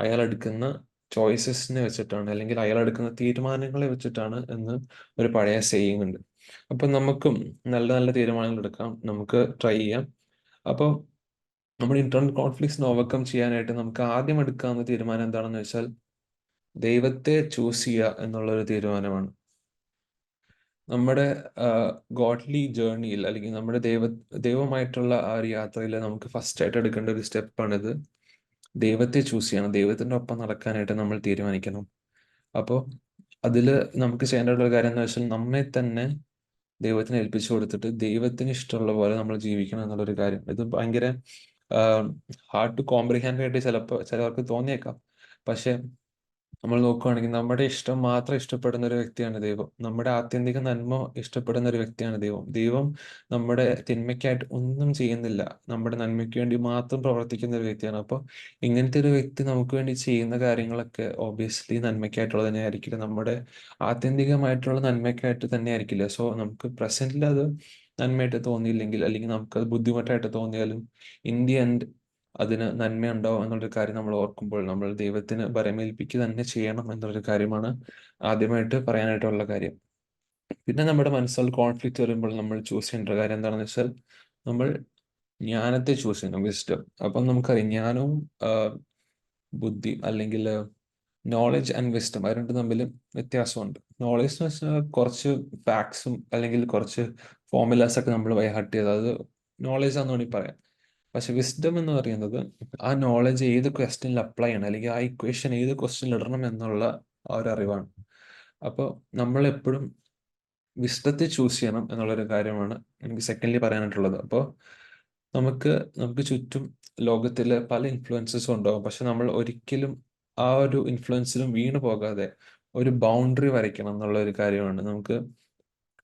അയാൾ എടുക്കുന്ന ചോയ്സസിനെ വെച്ചിട്ടാണ്, അല്ലെങ്കിൽ അയാൾ എടുക്കുന്ന തീരുമാനങ്ങളെ വെച്ചിട്ടാണ് എന്ന് ഒരു പഴയ സെയിങ് ഉണ്ട്. അപ്പൊ നമുക്കും നല്ല നല്ല തീരുമാനങ്ങൾ എടുക്കാം, നമുക്ക് ട്രൈ ചെയ്യാം. അപ്പോൾ നമ്മുടെ ഇന്റർണൽ കോൺഫ്ലിക്ട്സിനെ ഓവർകം ചെയ്യാനായിട്ട് നമുക്ക് ആദ്യം എടുക്കാവുന്ന തീരുമാനം എന്താണെന്ന് വെച്ചാൽ, ദൈവത്തെ ചൂസ് ചെയ്യുക എന്നുള്ള ഒരു തീരുമാനമാണ്. നമ്മുടെ ഗോഡ്ലി ജേർണിയിൽ, അല്ലെങ്കിൽ നമ്മുടെ ദൈവമായിട്ടുള്ള ആ ഒരു യാത്രയിൽ നമുക്ക് ഫസ്റ്റ് ആയിട്ട് എടുക്കേണ്ട ഒരു സ്റ്റെപ്പാണിത്. ദൈവത്തെ ചൂസ് ചെയ്യണം, ദൈവത്തിന്റെ ഒപ്പം നടക്കാനായിട്ട് നമ്മൾ തീരുമാനിക്കണം. അപ്പോൾ അതിൽ നമുക്ക് ചെയ്യേണ്ട ഒരു കാര്യം എന്ന് വെച്ചാൽ, നമ്മെ തന്നെ ദൈവത്തിന് ഏൽപ്പിച്ചു കൊടുത്തിട്ട് ദൈവത്തിന് ഇഷ്ടമുള്ള പോലെ നമ്മൾ ജീവിക്കണം എന്നുള്ളൊരു കാര്യം. ഇത് ഭയങ്കര ഹാർഡ് ടു കോംപ്രിഹാൻഡ് ആയിട്ട് ചിലവർക്ക് തോന്നിയേക്കാം. പക്ഷെ നമ്മൾ നോക്കുകയാണെങ്കിൽ, നമ്മുടെ ഇഷ്ടം മാത്രം ഇഷ്ടപ്പെടുന്ന ഒരു വ്യക്തിയാണ് ദൈവം. നമ്മുടെ ആത്യന്തിക നന്മ ഇഷ്ടപ്പെടുന്ന ഒരു വ്യക്തിയാണ് ദൈവം. ദൈവം നമ്മുടെ തിന്മയ്ക്കായിട്ട് ഒന്നും ചെയ്യുന്നില്ല, നമ്മുടെ നന്മയ്ക്ക് വേണ്ടി മാത്രം പ്രവർത്തിക്കുന്ന ഒരു വ്യക്തിയാണ്. അപ്പോൾ ഇങ്ങനത്തെ ഒരു വ്യക്തി നമുക്ക് വേണ്ടി ചെയ്യുന്ന കാര്യങ്ങളൊക്കെ ഓബിയസ്ലി നന്മയ്ക്കായിട്ടുള്ളത് തന്നെ ആയിരിക്കില്ല, നമ്മുടെ ആത്യന്തികമായിട്ടുള്ള നന്മയ്ക്കായിട്ട് തന്നെ ആയിരിക്കില്ല. സോ നമുക്ക് പ്രസന്റിൽ അത് നന്മയായിട്ട് തോന്നിയില്ലെങ്കിൽ, അല്ലെങ്കിൽ നമുക്കത് ബുദ്ധിമുട്ടായിട്ട് തോന്നിയാലും, ഇൻ ദി എൻഡ് അതിന് നന്മയുണ്ടാവും എന്നുള്ളൊരു കാര്യം നമ്മൾ ഓർക്കുമ്പോൾ, നമ്മൾ ദൈവത്തിന് ഭരമേൽപ്പിക്കുക തന്നെ ചെയ്യണം എന്നുള്ളൊരു കാര്യമാണ് ആദ്യമായിട്ട് പറയാനായിട്ടുള്ള കാര്യം. പിന്നെ നമ്മുടെ മനസ്സിൽ കോൺഫ്ലിക്റ്റ് വരുമ്പോൾ നമ്മൾ ചൂസ് ചെയ്യേണ്ട കാര്യം എന്താണെന്ന് വെച്ചാൽ, നമ്മൾ ജ്ഞാനത്തെ ചൂസ് ചെയ്യണം, വിസ്ഡം. അപ്പം നമുക്കറിയാം, ജ്ഞാനവും ബുദ്ധി, അല്ലെങ്കിൽ നോളജ് ആൻഡ് വിസ്ഡം, അത് രണ്ടും തമ്മിൽ വ്യത്യാസമുണ്ട്. നോളജ് എന്ന് വെച്ചാൽ കുറച്ച് ഫാക്ട്സും അല്ലെങ്കിൽ കുറച്ച് ഫോർമുലാസ് ഒക്കെ നമ്മൾ ബൈഹാർട്ട് ചെയ്ത്, അത് നോളജ് ആണെന്ന് വേണമെങ്കിൽ പറയാം. പക്ഷെ വിസ്ഡം എന്ന് പറയുന്നത് ആ നോളജ് ഏത് ക്വസ്റ്റ്യനിൽ അപ്ലൈ ചെയ്യണം, അല്ലെങ്കിൽ ആ ഇക്വേഷൻ ഏത് ക്വസ്റ്റ്യനിൽ ഇടണം എന്നുള്ള ആ ഒരു അറിവാണ്. അപ്പോൾ നമ്മൾ എപ്പോഴും വിസ്ഡത്തെ ചൂസ് ചെയ്യണം എന്നുള്ളൊരു കാര്യമാണ് എനിക്ക് സെക്കൻഡ്ലി പറയാനായിട്ടുള്ളത്. അപ്പോൾ നമുക്ക് നമുക്ക് ചുറ്റും ലോകത്തിലെ പല ഇൻഫ്ലുവൻസസും ഉണ്ടാവും. പക്ഷെ നമ്മൾ ഒരിക്കലും ആ ഒരു ഇൻഫ്ലുവൻസിലും വീണു പോകാതെ ഒരു ബൗണ്ടറി വരയ്ക്കണം എന്നുള്ള ഒരു കാര്യമാണ്. നമുക്ക്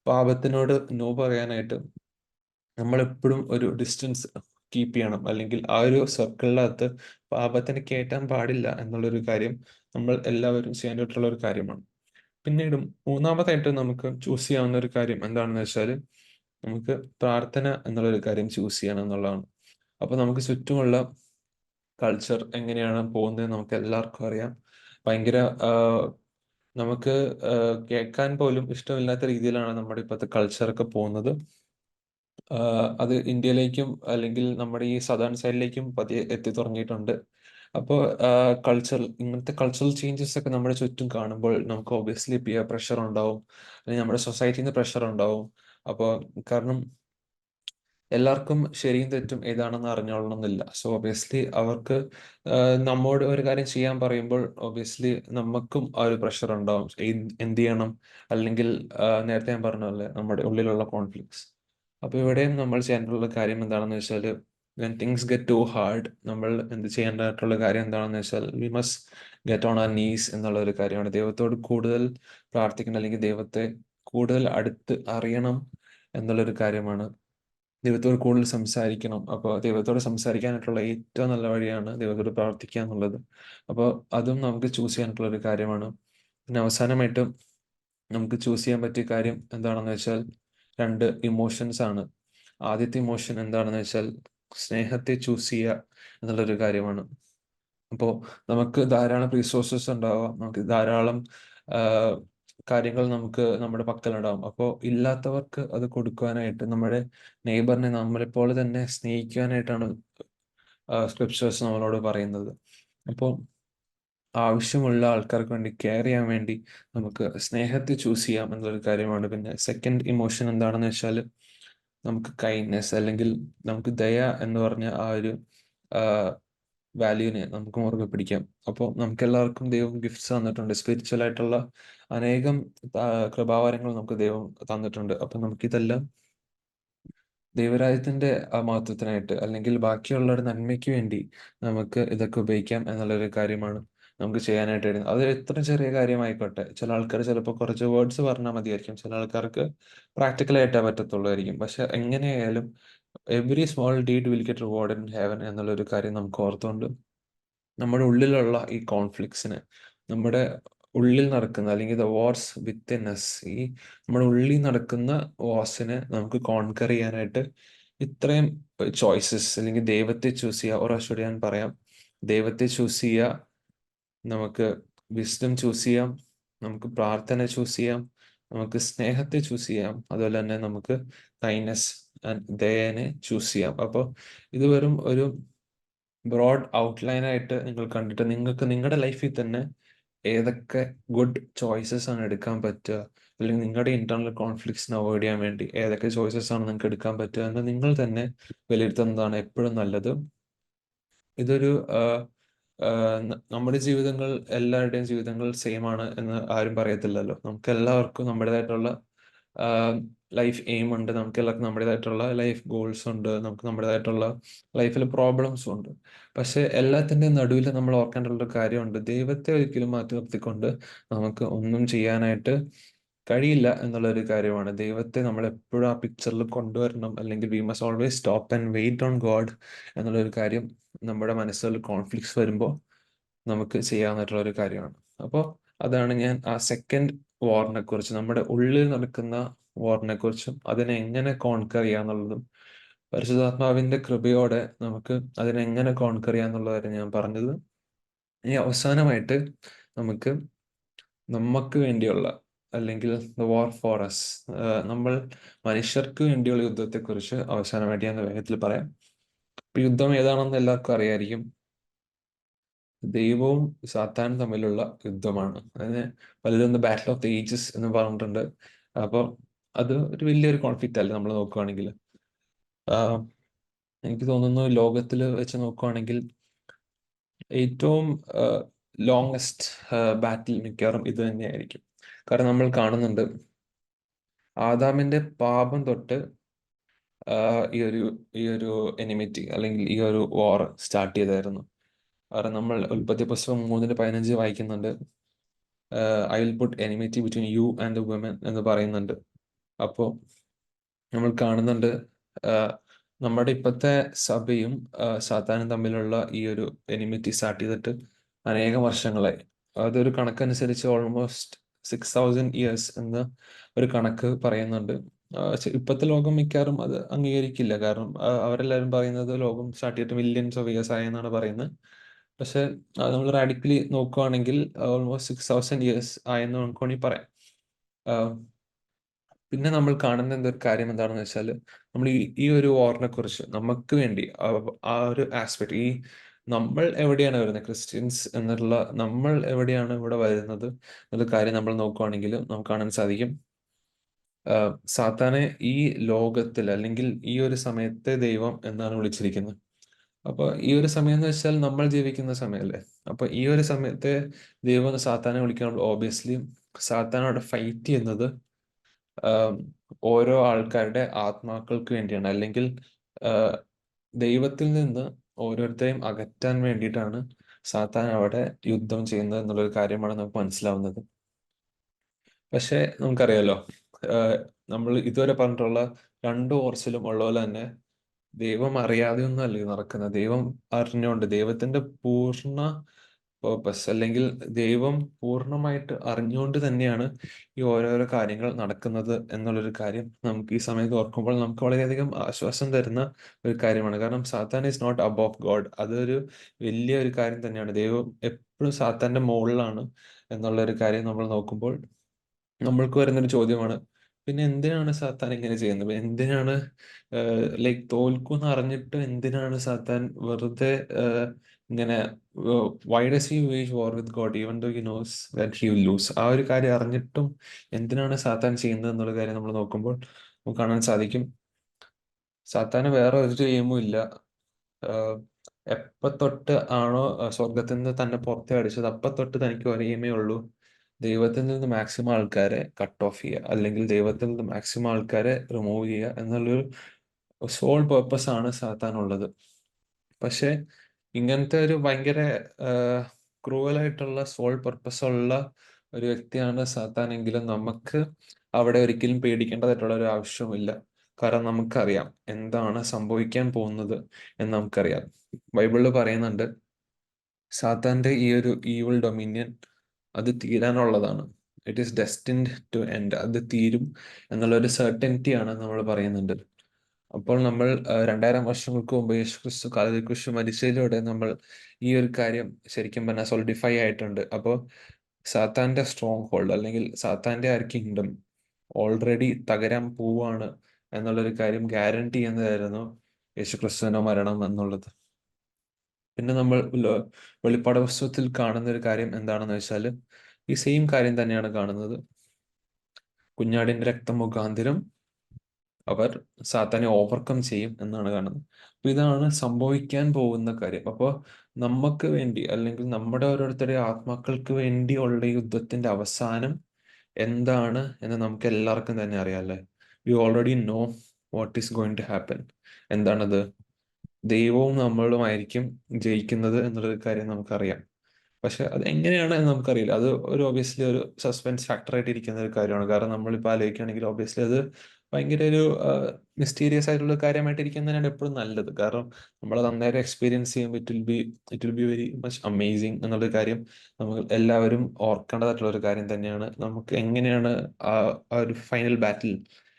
പാപത്തിനോട് നോ പറയാനായിട്ട് നമ്മൾ എപ്പോഴും ഒരു ഡിസ്റ്റൻസ് കീപ്പ് ചെയ്യണം, അല്ലെങ്കിൽ ആ ഒരു സർക്കിളിനകത്ത് പാപത്തിന് കയറ്റാൻ പാടില്ല എന്നുള്ളൊരു കാര്യം നമ്മൾ എല്ലാവരും ചെയ്യേണ്ടിയിട്ടുള്ള ഒരു കാര്യമാണ്. പിന്നീട് മൂന്നാമതായിട്ട് നമുക്ക് ചൂസ് ചെയ്യാവുന്ന ഒരു കാര്യം എന്താണെന്ന് വെച്ചാൽ, നമുക്ക് പ്രാർത്ഥന എന്നുള്ളൊരു കാര്യം ചൂസ് ചെയ്യണം എന്നുള്ളതാണ്. അപ്പൊ നമുക്ക് ചുറ്റുമുള്ള കൾച്ചർ എങ്ങനെയാണ് പോകുന്നത് നമുക്ക് എല്ലാവർക്കും അറിയാം. ഭയങ്കര നമുക്ക് കേൾക്കാൻ പോലും ഇഷ്ടമില്ലാത്ത രീതിയിലാണ് നമ്മുടെ ഇപ്പോഴത്തെ കൾച്ചറൊക്കെ പോകുന്നത്. അത് ഇന്ത്യയിലേക്കും അല്ലെങ്കിൽ നമ്മുടെ ഈ സദേൺ സൈഡിലേക്കും പതിയെ എത്തി തുടങ്ങിയിട്ടുണ്ട്. അപ്പോൾ ഇങ്ങനത്തെ കൾച്ചറൽ ചേഞ്ചസ് ഒക്കെ നമ്മുടെ ചുറ്റും കാണുമ്പോൾ നമുക്ക് ഒബ്വിയസ്ലി പിയർ പ്രഷർ ഉണ്ടാവും, അല്ലെങ്കിൽ നമ്മുടെ സൊസൈറ്റിയിൽ നിന്ന് പ്രഷർ ഉണ്ടാവും. അപ്പോൾ കാരണം എല്ലാവർക്കും ശരിയും തെറ്റും ഏതാണെന്ന് അറിഞ്ഞോളണമെന്നില്ല. സോ ഒബിയസ്ലി അവർക്ക് നമ്മോട് ഒരു കാര്യം ചെയ്യാൻ പറയുമ്പോൾ ഒബിയസ്ലി നമുക്കും ആ ഒരു പ്രഷർ ഉണ്ടാവും. എന്ത് ചെയ്യണം, അല്ലെങ്കിൽ നേരത്തെ ഞാൻ പറഞ്ഞ പോലെ നമ്മുടെ ഉള്ളിലുള്ള കോൺഫ്ലിക്ട്സ്. അപ്പോൾ ഇവിടെയും നമ്മൾ ചെയ്യേണ്ടുള്ള കാര്യം എന്താണെന്ന് വെച്ചാൽ, when things get too hard, നമ്മൾ എന്ത് ചെയ്യേണ്ടതായിട്ടുള്ള കാര്യം എന്താണെന്ന് വെച്ചാൽ, we must get on our knees എന്നുള്ള ഒരു കാര്യമാണ്. ദൈവത്തോട് കൂടുതൽ പ്രാർത്ഥിക്കണം, അല്ലെങ്കിൽ ദൈവത്തെ കൂടുതൽ അടുത്ത് അറിയണം എന്നുള്ളൊരു കാര്യമാണ്. ദൈവത്തോട് കൂടുതൽ സംസാരിക്കണം. അപ്പോൾ ദൈവത്തോട് സംസാരിക്കാനായിട്ടുള്ള ഏറ്റവും നല്ല വഴിയാണ് ദൈവത്തോട് പ്രാർത്ഥിക്കുക എന്നുള്ളത്. അപ്പോൾ അതും നമുക്ക് ചൂസ് ചെയ്യാനായിട്ടുള്ള ഒരു കാര്യമാണ്. പിന്നെ അവസാനമായിട്ട് നമുക്ക് ചൂസ് ചെയ്യാൻ പറ്റിയ കാര്യം എന്താണെന്ന് വെച്ചാൽ, രണ്ട് ഇമോഷൻസ് ആണ്. ആദ്യത്തെ ഇമോഷൻ എന്താണെന്ന് വെച്ചാൽ, സ്നേഹത്തെ ചൂസ് ചെയ്യുക എന്നുള്ളൊരു കാര്യമാണ്. അപ്പോൾ നമുക്ക് ധാരാളം റിസോഴ്സസ് ഉണ്ടാവാം, നമുക്ക് ധാരാളം കാര്യങ്ങൾ നമുക്ക് നമ്മുടെ പക്കലുണ്ടാവും. അപ്പോൾ ഇല്ലാത്തവർക്ക് അത് കൊടുക്കുവാനായിട്ട്, നമ്മുടെ നെയ്ബറിനെ നമ്മളെപ്പോലെ തന്നെ സ്നേഹിക്കാനായിട്ടാണ് സ്ക്രിപ്ചേഴ്സ് നമ്മളോട് പറയുന്നത്. അപ്പോൾ ആവശ്യമുള്ള ആൾക്കാർക്ക് വേണ്ടി കെയർ ചെയ്യാൻ വേണ്ടി നമുക്ക് സ്നേഹത്തെ ചൂസ് ചെയ്യാം എന്നൊരു കാര്യമാണ്. പിന്നെ സെക്കൻഡ് ഇമോഷൻ എന്താണെന്ന് വെച്ചാൽ, നമുക്ക് കൈൻഡ്നെസ്, അല്ലെങ്കിൽ നമുക്ക് ദയ എന്ന് പറഞ്ഞ ആ ഒരു വാല്യൂവിനെ നമുക്ക് മുറുകെ പിടിക്കാം. അപ്പോൾ നമുക്ക് എല്ലാവർക്കും ദൈവം ഗിഫ്റ്റ്സ് തന്നിട്ടുണ്ട്. സ്പിരിച്വൽ ആയിട്ടുള്ള അനേകം കൃപാവരങ്ങൾ നമുക്ക് ദൈവം തന്നിട്ടുണ്ട്. അപ്പം നമുക്കിതെല്ലാം ദൈവരാജ്യത്തിന്റെ മഹത്വത്തിനായിട്ട്, അല്ലെങ്കിൽ ബാക്കിയുള്ളവരുടെ നന്മയ്ക്ക് വേണ്ടി നമുക്ക് ഇതൊക്കെ ഉപയോഗിക്കാം എന്നുള്ളൊരു കാര്യമാണ് നമുക്ക് ചെയ്യാനായിട്ട് വരുന്നത്. അത് എത്ര ചെറിയ കാര്യമായിക്കോട്ടെ. ചില ആൾക്കാർ ചിലപ്പോൾ കുറച്ച് വേർഡ്സ് പറഞ്ഞാൽ മതിയായിരിക്കും, ചില ആൾക്കാർക്ക് പ്രാക്ടിക്കലായിട്ടേ പറ്റത്തുള്ളായിരിക്കും. പക്ഷെ എങ്ങനെയായാലും every small deed will get reward in heaven എന്നുള്ളൊരു കാര്യം നമുക്ക് ഓർത്തുകൊണ്ട്, നമ്മുടെ ഉള്ളിലുള്ള ഈ കോൺഫ്ലിക്ട്സിന്, നമ്മുടെ ഉള്ളിൽ നടക്കുന്ന, അല്ലെങ്കിൽ ദ വാർസ് വിത്തിൻ അസ്, ഈ നമ്മുടെ ഉള്ളിൽ നടക്കുന്ന വാർസിനെ നമുക്ക് കോൺകർ ചെയ്യാനായിട്ട് ഇത്രയും ചോയ്സസ്, അല്ലെങ്കിൽ ദൈവത്തെ ചൂസ് ചെയ്യുക. ഒരാശോട് ഞാൻ പറയാം, ദൈവത്തെ ചൂസ് ചെയ്യുക, നമുക്ക് വിസ്ഡം ചൂസ് ചെയ്യാം, നമുക്ക് പ്രാർത്ഥന ചൂസ് ചെയ്യാം, നമുക്ക് സ്നേഹത്തെ ചൂസ് ചെയ്യാം, അതുപോലെ തന്നെ നമുക്ക് കൈൻഡ്നെസ് ആൻഡ് ദയനെ ചൂസ് ചെയ്യാം. അപ്പോൾ ഇത് വെറും ഒരു ബ്രോഡ് ഔട്ട്ലൈൻ ആയിട്ട് നിങ്ങൾ കണ്ടിട്ട്, നിങ്ങൾക്ക് നിങ്ങളുടെ ലൈഫിൽ തന്നെ ഏതൊക്കെ ഗുഡ് ചോയ്സസ് ആണ് എടുക്കാൻ പറ്റുക, അല്ലെങ്കിൽ നിങ്ങളുടെ ഇന്റർണൽ കോൺഫ്ലിക്ട്സിനെ അവോയ്ഡ് ചെയ്യാൻ വേണ്ടി ഏതൊക്കെ ചോയ്സസ് ആണ് നിങ്ങൾക്ക് എടുക്കാൻ പറ്റുക എന്ന് നിങ്ങൾ തന്നെ വിലയിരുത്തുന്നതാണ് എപ്പോഴും നല്ലത്. ഇതൊരു നമ്മുടെ ജീവിതങ്ങൾ, എല്ലാവരുടെയും ജീവിതങ്ങൾ സെയിം ആണ് എന്ന് ആരും പറയത്തില്ലല്ലോ. നമുക്ക് എല്ലാവർക്കും നമ്മുടേതായിട്ടുള്ള ലൈഫ് എയിം ഉണ്ട്, നമുക്ക് എല്ലാവർക്കും നമ്മുടേതായിട്ടുള്ള ലൈഫ് ഗോൾസ് ഉണ്ട്, നമുക്ക് നമ്മുടേതായിട്ടുള്ള ലൈഫിൽ പ്രോബ്ലംസും ഉണ്ട്. പക്ഷെ എല്ലാത്തിൻ്റെയും നടുവിൽ നമ്മൾ ഓർക്കേണ്ട കാര്യമുണ്ട്, ദൈവത്തെ ഒരിക്കലും മാറ്റി നിർത്തിക്കൊണ്ട് നമുക്ക് ഒന്നും ചെയ്യാനായിട്ട് കഴിയില്ല എന്നുള്ളൊരു കാര്യമാണ്. ദൈവത്തെ നമ്മൾ എപ്പോഴും ആ പിക്ചറിൽ കൊണ്ടുവരണം, അല്ലെങ്കിൽ we must always stop and wait on God എന്നുള്ളൊരു കാര്യം നമ്മുടെ മനസ്സിൽ കോൺഫ്ലിക്ട്സ് വരുമ്പോൾ നമുക്ക് ചെയ്യാവുന്നതായിട്ടുള്ള ഒരു കാര്യമാണ്. അപ്പോൾ അതാണ് ഞാൻ ആ സെക്കൻഡ് വാറിനെ കുറിച്ച്, നമ്മുടെ ഉള്ളിൽ നടക്കുന്ന വാറിനെ കുറിച്ചും അതിനെ എങ്ങനെ കോൺകർ ചെയ്യാന്നുള്ളതും, പരിശുദ്ധാത്മാവിന്റെ കൃപയോടെ നമുക്ക് അതിനെ എങ്ങനെ കോൺകർ ചെയ്യാന്നുള്ളതായിരുന്നു ഞാൻ പറഞ്ഞത്. ഇനി അവസാനമായിട്ട് നമുക്ക് വേണ്ടിയുള്ള, അല്ലെങ്കിൽ ദ വാർ ഫോർ അസ്, നമ്മൾ മനുഷ്യർക്ക് വേണ്ടിയുള്ള യുദ്ധത്തെക്കുറിച്ച് അവസാനമായിട്ട് ഞാൻ വേഗത്തിൽ പറയാം. ഇപ്പൊ യുദ്ധം ഏതാണെന്ന് എല്ലാവർക്കും അറിയായിരിക്കും. ദൈവവും സാത്താനും തമ്മിലുള്ള യുദ്ധമാണ്. അതിന് പലരും ബാറ്റിൽ ഓഫ് ദ ഏജസ് എന്ന് പറഞ്ഞിട്ടുണ്ട്. അപ്പോൾ അത് ഒരു വലിയൊരു കോൺഫ്ലിക്റ്റ് അല്ല നമ്മൾ നോക്കുകയാണെങ്കിൽ. എനിക്ക് തോന്നുന്നു ലോകത്തിൽ വെച്ച് നോക്കുകയാണെങ്കിൽ ഏറ്റവും ലോങ്സ്റ്റ് ബാറ്റിൽ മിക്കവാറും ഇത് തന്നെയായിരിക്കും. കാരണം നമ്മൾ കാണുന്നുണ്ട്, ആദാമിന്റെ പാപം തൊട്ട് ഈ ഒരു എനിമിറ്റി, അല്ലെങ്കിൽ ഈ ഒരു വാർ സ്റ്റാർട്ട് ചെയ്തായിരുന്നു. കാരണം നമ്മൾ ഉൽപ്പത്തി പുസ്തകം 3:15 വായിക്കുന്നുണ്ട്, I will put enmity between you and the woman എന്ന് പറയുന്നുണ്ട്. അപ്പോൾ നമ്മൾ കാണുന്നുണ്ട്, നമ്മുടെ ഇപ്പോഴത്തെ സഭയും സാത്താനും തമ്മിലുള്ള ഈ ഒരു എനിമിറ്റി സ്റ്റാർട്ട് ചെയ്തിട്ട് അനേകം വർഷങ്ങളായി. അതൊരു കണക്കനുസരിച്ച് ഓൾമോസ്റ്റ് 6,000 ഇയേഴ്സ് എന്ന ഒരു കണക്ക് പറയുന്നുണ്ട്. ഇപ്പോഴത്തെ ലോകം മിക്കവാറും അത് അംഗീകരിക്കില്ല, കാരണം അവരെല്ലാവരും പറയുന്നത് ലോകം സ്റ്റാർട്ട് ചെയ്തിട്ട് മില്യൺസ് ഓഫ് ഇയേഴ്സ് ആയെന്നാണ് പറയുന്നത്. പക്ഷെ നമ്മൾ റാഡിക്കലി നോക്കുകയാണെങ്കിൽ ഓൾമോസ്റ്റ് 6,000 ഇയേഴ്സ് ആയെന്ന് നമുക്ക് വേണമെങ്കിൽ പറയാം. പിന്നെ നമ്മൾ കാണുന്ന എന്തൊരു കാര്യം എന്താണെന്ന് വെച്ചാൽ, നമ്മൾ ഈ ഒരു വാറിനെ കുറിച്ച് നമുക്ക് വേണ്ടി ആ ഒരു ആസ്പെക്ട്, ഈ നമ്മൾ എവിടെയാണ് വരുന്നത്, ക്രിസ്ത്യൻസ് എന്നുള്ള നമ്മൾ എവിടെയാണ് ഇവിടെ വരുന്നത് എന്നുള്ള കാര്യം നമ്മൾ നോക്കുകയാണെങ്കിൽ നമുക്ക് കാണാൻ സാധിക്കും. സാത്താനെ ഈ ലോകത്തിൽ അല്ലെങ്കിൽ ഈ ഒരു സമയത്തെ ദൈവം എന്നാണ് വിളിച്ചിരിക്കുന്നത്. അപ്പൊ ഈ ഒരു സമയം എന്ന് വെച്ചാൽ നമ്മൾ ജീവിക്കുന്ന സമയമല്ലേ. അപ്പൊ ഈ ഒരു സമയത്തെ ദൈവം സാത്താനെ വിളിക്കുമ്പോൾ ഓബിയസ്ലി സാത്താൻ അവിടെ ഫൈറ്റ് ചെയ്യുന്നത് ആം, ഓരോ ആൾക്കാരുടെ ആത്മാക്കൾക്ക് വേണ്ടിയാണ്, അല്ലെങ്കിൽ ആഹ്, ദൈവത്തിൽ നിന്ന് ഓരോരുത്തരെയും അകറ്റാൻ വേണ്ടിയിട്ടാണ് സാത്താൻ അവിടെ യുദ്ധം ചെയ്യുന്നത് എന്നുള്ളൊരു കാര്യമാണ് നമുക്ക് മനസ്സിലാവുന്നത്. പക്ഷെ നമുക്കറിയാലോ, ആഹ്, നമ്മൾ ഇതുവരെ പറഞ്ഞിട്ടുള്ള രണ്ട് കോഴ്സിലും ഉള്ള പോലെ തന്നെ ദൈവം അറിയാതെയൊന്നും അല്ല ഇത് നടക്കുന്നത്. ദൈവം അറിഞ്ഞുകൊണ്ട്, ദൈവത്തിന്റെ പൂർണ്ണ പേർപ്പസ് അല്ലെങ്കിൽ ദൈവം പൂർണ്ണമായിട്ട് അറിഞ്ഞുകൊണ്ട് തന്നെയാണ് ഈ ഓരോരോ കാര്യങ്ങൾ നടക്കുന്നത് എന്നുള്ളൊരു കാര്യം നമുക്ക് ഈ സമയത്ത് ഓർക്കുമ്പോൾ നമുക്ക് വളരെയധികം ആശ്വാസം തരുന്ന ഒരു കാര്യമാണ്. കാരണം സാത്താൻ ഈസ് നോട്ട് അബോവ് ഗോഡ്. അതൊരു വലിയ ഒരു കാര്യം തന്നെയാണ്. ദൈവം എപ്പോഴും സാത്താന്റെ മുകളിലാണ് എന്നുള്ള ഒരു കാര്യം നമ്മൾ നോക്കുമ്പോൾ നമ്മൾക്ക് വരുന്നൊരു ചോദ്യമാണ്, പിന്നെ എന്തിനാണ് സാത്താൻ ഇങ്ങനെ ചെയ്യുന്നത്? എന്തിനാണ് ലൈക്ക് തോൽക്കുമെന്ന് അറിഞ്ഞിട്ട് എന്തിനാണ് സാത്താൻ വെറുതെ ഇങ്ങനെ why does he wage war with God even though he knows that he will lose? ആ ഒരു കാര്യം അറിഞ്ഞിട്ടും എന്തിനാണ് സാത്താൻ ചെയ്യുന്നത് എന്നുള്ള കാര്യം നമ്മൾ നോക്കുമ്പോൾ നമുക്ക് കാണാൻ സാധിക്കും, സാത്താന് വേറെ ഒരു എയിമും ഇല്ല. ആഹ് എപ്പ തൊട്ട് ആണോ സ്വർഗത്തിൽ നിന്ന് തന്നെ പുറത്തെ അടിച്ചത്, അപ്പൊ തൊട്ട് തനിക്ക് ഒരു എയിമേ ഉള്ളൂ: ദൈവത്തിൽ നിന്ന് മാക്സിമം ആൾക്കാരെ കട്ട് ഓഫ് ചെയ്യുക, അല്ലെങ്കിൽ ദൈവത്തിൽ നിന്ന് മാക്സിമം ആൾക്കാരെ റിമൂവ് ചെയ്യുക എന്നുള്ളൊരു സോൾ പേർപ്പസ് ആണ് സാത്താനുള്ളത്. പക്ഷെ ഇങ്ങനത്തെ ഒരു ഭയങ്കര ക്രൂവലായിട്ടുള്ള സോൾ പർപ്പസ് ഉള്ള ഒരു വ്യക്തിയാണ് സാത്താനെങ്കിലും നമുക്ക് അവിടെ ഒരിക്കലും പേടിക്കേണ്ടതായിട്ടുള്ള ഒരു ആവശ്യവുമില്ല. കാരണം നമുക്കറിയാം എന്താണ് സംഭവിക്കാൻ പോകുന്നത് എന്ന് നമുക്കറിയാം. ബൈബിളിൽ പറയുന്നുണ്ട്, സാത്താന്റെ ഈ ഒരു ഈവിൾ ഡൊമിനിയൻ അത് തീരാനുള്ളതാണ്. It is destined to end. അത് തീരും എന്നുള്ള ഒരു സെർട്ടനിറ്റി ആണ് നമ്മൾ പറയുന്നുണ്ട്. അപ്പോൾ നമ്മൾ 2000 വർഷങ്ങൾക്ക് മുമ്പ് യേശുക്രിസ്തു കാലിൽ കുരിശിൽ മരിച്ചതിലൂടെ നമ്മൾ ഈ ഒരു കാര്യം ശരിക്കും പറഞ്ഞാൽ സോളിഡിഫൈ ആയിട്ടുണ്ട്. അപ്പോൾ സാത്താന്റെ സ്ട്രോങ് ഹോൾഡ് അല്ലെങ്കിൽ സാത്താന്റെ ആ ഒരു കിങ്ഡം ഓൾറെഡി തകരാൻ പോവാണ് എന്നുള്ളൊരു കാര്യം ഗ്യാരണ്ടി ചെയ്യുന്നതായിരുന്നു യേശുക്രിസ്തുവിന്റെ മരണം എന്നുള്ളത്. പിന്നെ നമ്മൾ വെളിപ്പാട് പുസ്തകത്തിൽ കാണുന്ന ഒരു കാര്യം എന്താണെന്ന് വെച്ചാൽ ഈ സെയിം കാര്യം തന്നെയാണ് കാണുന്നത്. കുഞ്ഞാടിന്റെ രക്തം മുഖാന്തരം അവർ സാത്താനെ ഓവർകം ചെയ്യും എന്നാണ് കാണുന്നത്. അപ്പൊ ഇതാണ് സംഭവിക്കാൻ പോകുന്ന കാര്യം. അപ്പോൾ നമുക്ക് വേണ്ടി അല്ലെങ്കിൽ നമ്മുടെ ഓരോരുത്തരുടെ ആത്മാക്കൾക്ക് വേണ്ടിയുള്ള ഈ യുദ്ധത്തിന്റെ അവസാനം എന്താണ് എന്ന് നമുക്ക് എല്ലാവർക്കും തന്നെ അറിയാം, അല്ലേ? We already know what is going to happen. എന്താണത്? ദൈവവും നമ്മളുമായിരിക്കും ജയിക്കുന്നത് എന്നുള്ളൊരു കാര്യം നമുക്കറിയാം. പക്ഷെ അത് എങ്ങനെയാണ് എന്ന് നമുക്കറിയില്ല. അത് ഒരു ഒബിയസ്ലി ഒരു സസ്പെൻസ് ഫാക്ടർ ആയിട്ട് ഇരിക്കുന്ന ഒരു കാര്യമാണ്. കാരണം നമ്മളിപ്പോൾ ആലോചിക്കുകയാണെങ്കിൽ ഒബിയസ്ലി അത് ഭയങ്കര ഒരു മിസ്റ്റീരിയസ് ആയിട്ടുള്ള കാര്യമായിട്ട് ഇരിക്കുന്നതിനാണ് എപ്പോഴും നല്ലത്. കാരണം നമ്മൾ നന്നായിട്ട് എക്സ്പീരിയൻസ് ചെയ്യുമ്പോൾ it will be very much amazing എന്നുള്ളൊരു കാര്യം നമ്മൾ എല്ലാവരും ഓർക്കേണ്ടതായിട്ടുള്ള ഒരു കാര്യം തന്നെയാണ്. നമുക്ക് എങ്ങനെയാണ് ആ ആ ഒരു ഫൈനൽ ബാറ്റിൽ